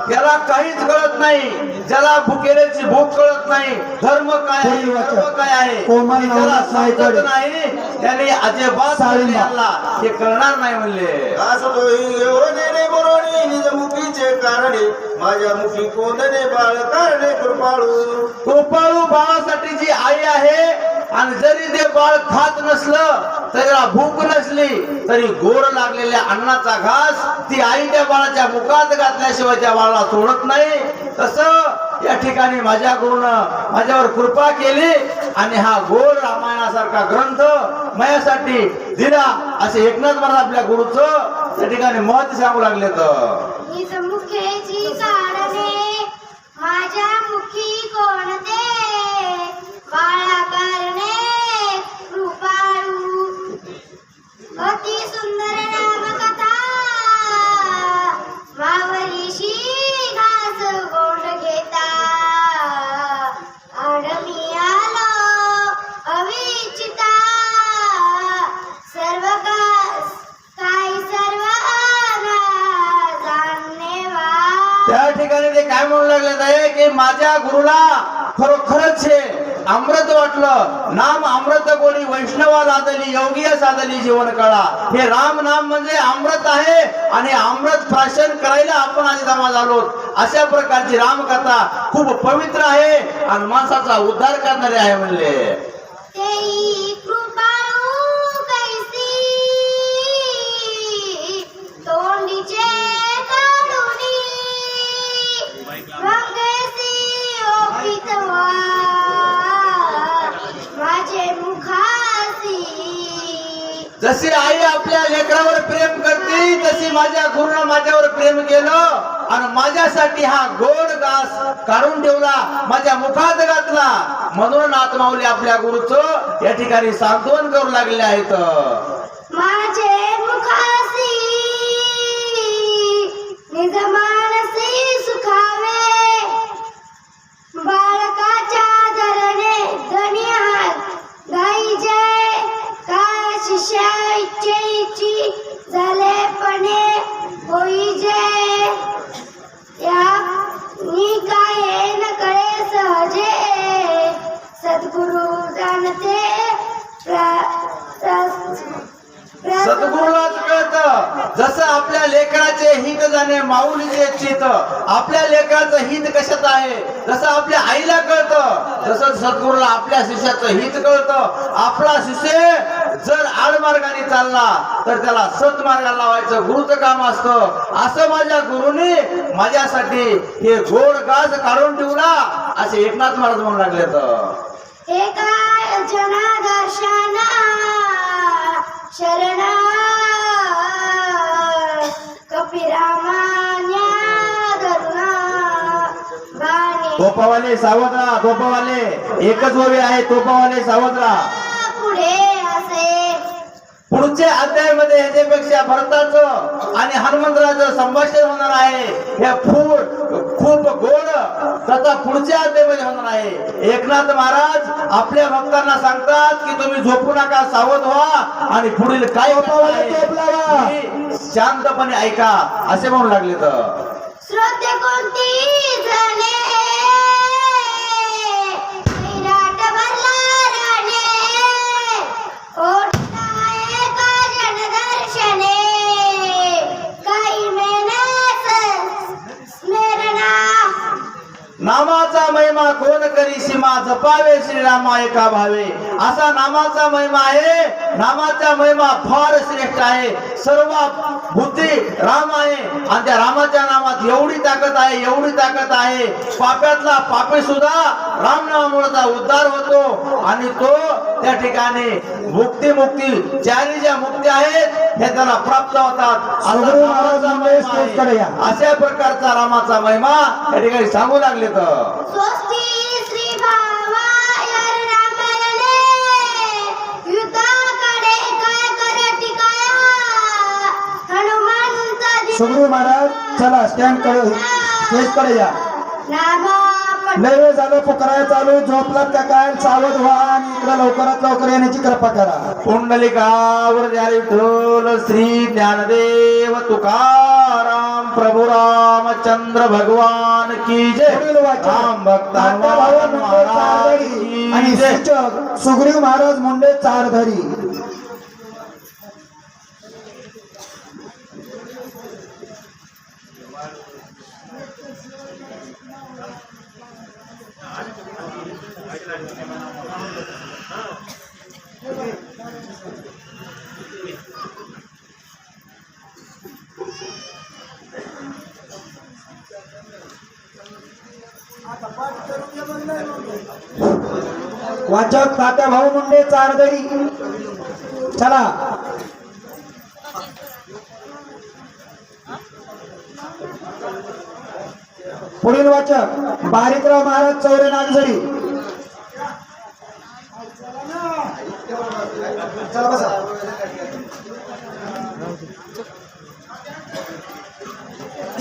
त्याला काहीच कळत नाही, ज्याला भुकेल्याची भूक कळत नाही, धर्म काय आहे, धर्म काय आहे कोमल त्याला समजत नावाचा नाही, त्याने अजिबात साळींबा. याला हे कळणार नाही म्हणले. असं तोही येऊन बरोणी निज मुखीचे कारणे माझ्या मुखी कोंदणे बाळ कारणे कृपाळू. कृपाळू बाळासाठी जी आई आहे आणि जरी ते बाळ खात नसलं तरी त्याला भूक नसली तरी गोड लागलेल्या अन्नाचा घास ती आई त्या बाळाच्या मुखात घातल्याशिवाय त्या बाळाला सोडत नाही. तसं या ठिकाणी माझ्या गुरुनं माझ्यावर कृपा केली आणि हा गोड रामायणासारखा ग्रंथ माझ्यासाठी दिला, असे एकनाथ महाराज आपल्या गुरुचं त्या ठिकाणी महत्व सांगू लागले. तर निज मुखेची कारणे माझ्या मुखी कोणते बाळा कारणे कृपाळू. अति सुंदर रामकथा मावरीशी घास गोंड घेता आडमी आलो अविचित त्या ठिकाणी ते काय म्हणू लागले आहे की माझ्या गुरुला खरोखरच हे अमृत वाटलं. नाम अमृत गोडी वैष्णवा लादली योगीय साधली जीवन कळा. हे राम नाम म्हणजे अमृत आहे आणि अमृत प्राशन करायला आपण आज जमा झालो. अशा प्रकारची रामकथा खूप पवित्र आहे आणि माणसाचा उद्धार करणारी आहे म्हणले. तेई कृपाळू कैसी तोंडीचे काढुनी मंगेसी ओपितवा माझे मुखासी. जशी आई आपल्या लेकरावर प्रेम करते तशी माझ्या गुरुनं माझ्यावर प्रेम केलं आणि माझ्यासाठी हा गोड घास काढून ठेवला, माझ्या मुखात घातला. म्हणून आत्मावली आपल्या गुरुचं या ठिकाणी सांत्वन करू लागले आहेत. माझे मुखासी निज मानसी सुखावे बाळकाच्या धरणे धनी हात गाईचे काय शिष्या इच्छेची झालेपणे होईजे या मी काय न कळे सहजे सद्गुरु जाणते सद्गुरूलाच कळतं. जसं आपल्या लेकराचे हित जाणे माऊलीचे चित. आपल्या लेकराचं हित कशात आहे जसं आपल्या आईला कळतं तसं सद्गुरूला आपल्या शिष्याचं हित कळतं. आपला शिष्य जर आडमार्गाने चालला तर त्याला सत्मार्गाला लावायचं गुरुचं काम असतं. असं माझ्या गुरुने माझ्यासाठी हे गोड घास काढून ठेवला असे एकनाथ महाराज म्हणू लागले. तर एका जनादर्शना शरणा कपिरामान्या करुणा बाणी तोपावाले सावधरा. तोपावाले एकच ओवी आहे. तोपावाले सावधरा. पुढे असे पुढच्या अध्यायामध्ये ह्याच्यापेक्षा भरताचं आणि हनुमंतराचं संभाषण होणार आहे. हे खूप गोड तथा पुढच्या अध्यायामध्ये होणार आहे. एकनाथ महाराज आपल्या भक्तांना सांगतात की तुम्ही झोपू नका, सावध व्हा आणि पुढील काय शांतपणे ऐका असे म्हणू लागले. तर श्रोते कोणती जणे विराट भरला राणे ओढता एका जनदर्शने काही मेहनत स्मरणा. नामाचा महिमा कोण करी सीमा जपावे श्रीरामा एका भावे. असा नामाचा महिमा आहे. नामाचा महिमा फार श्रेष्ठ आहे. सर्व बुद्धी राम आहे आणि त्या रामाच्या नामात एवढी ताकद आहे, एवढी ताकद आहे. पाप्यातला पापी सुद्धा राम नामामुळे उद्धार होतो आणि तो त्या ठिकाणी मुक्ती चारी ज्या मुक्ती आहेत हे त्याला प्राप्त होतात. अशा प्रकारचा रामाचा महिमा या ठिकाणी सांगू लागले. तर स्वस्ती श्री भावायर रामायणे युद्धाकडे काय करती काया हनुमंत सुखदेव महाराज चला स्टँड स्टेज कडे या. नामा लय वेळ झालं पुकाराय चालू. झोपलात का काय? सावध व्हा आणि इकडे लवकरात लवकर येण्याची कृपा करा. पुंडलिकावर जारी विठ्ठल श्री ज्ञानदेव तुकाराम प्रभू रामचंद्र भगवान की जय. राम भक्त हनुमान महाराज की आणि जय. सूचक सुग्रीव महाराज मुंडे चारधरी. वाचक तात्या भाऊ मुंडे चारधरी. चला पुढील वाचक बारिकराव महाराज चौरे नागझरी. चला बसा.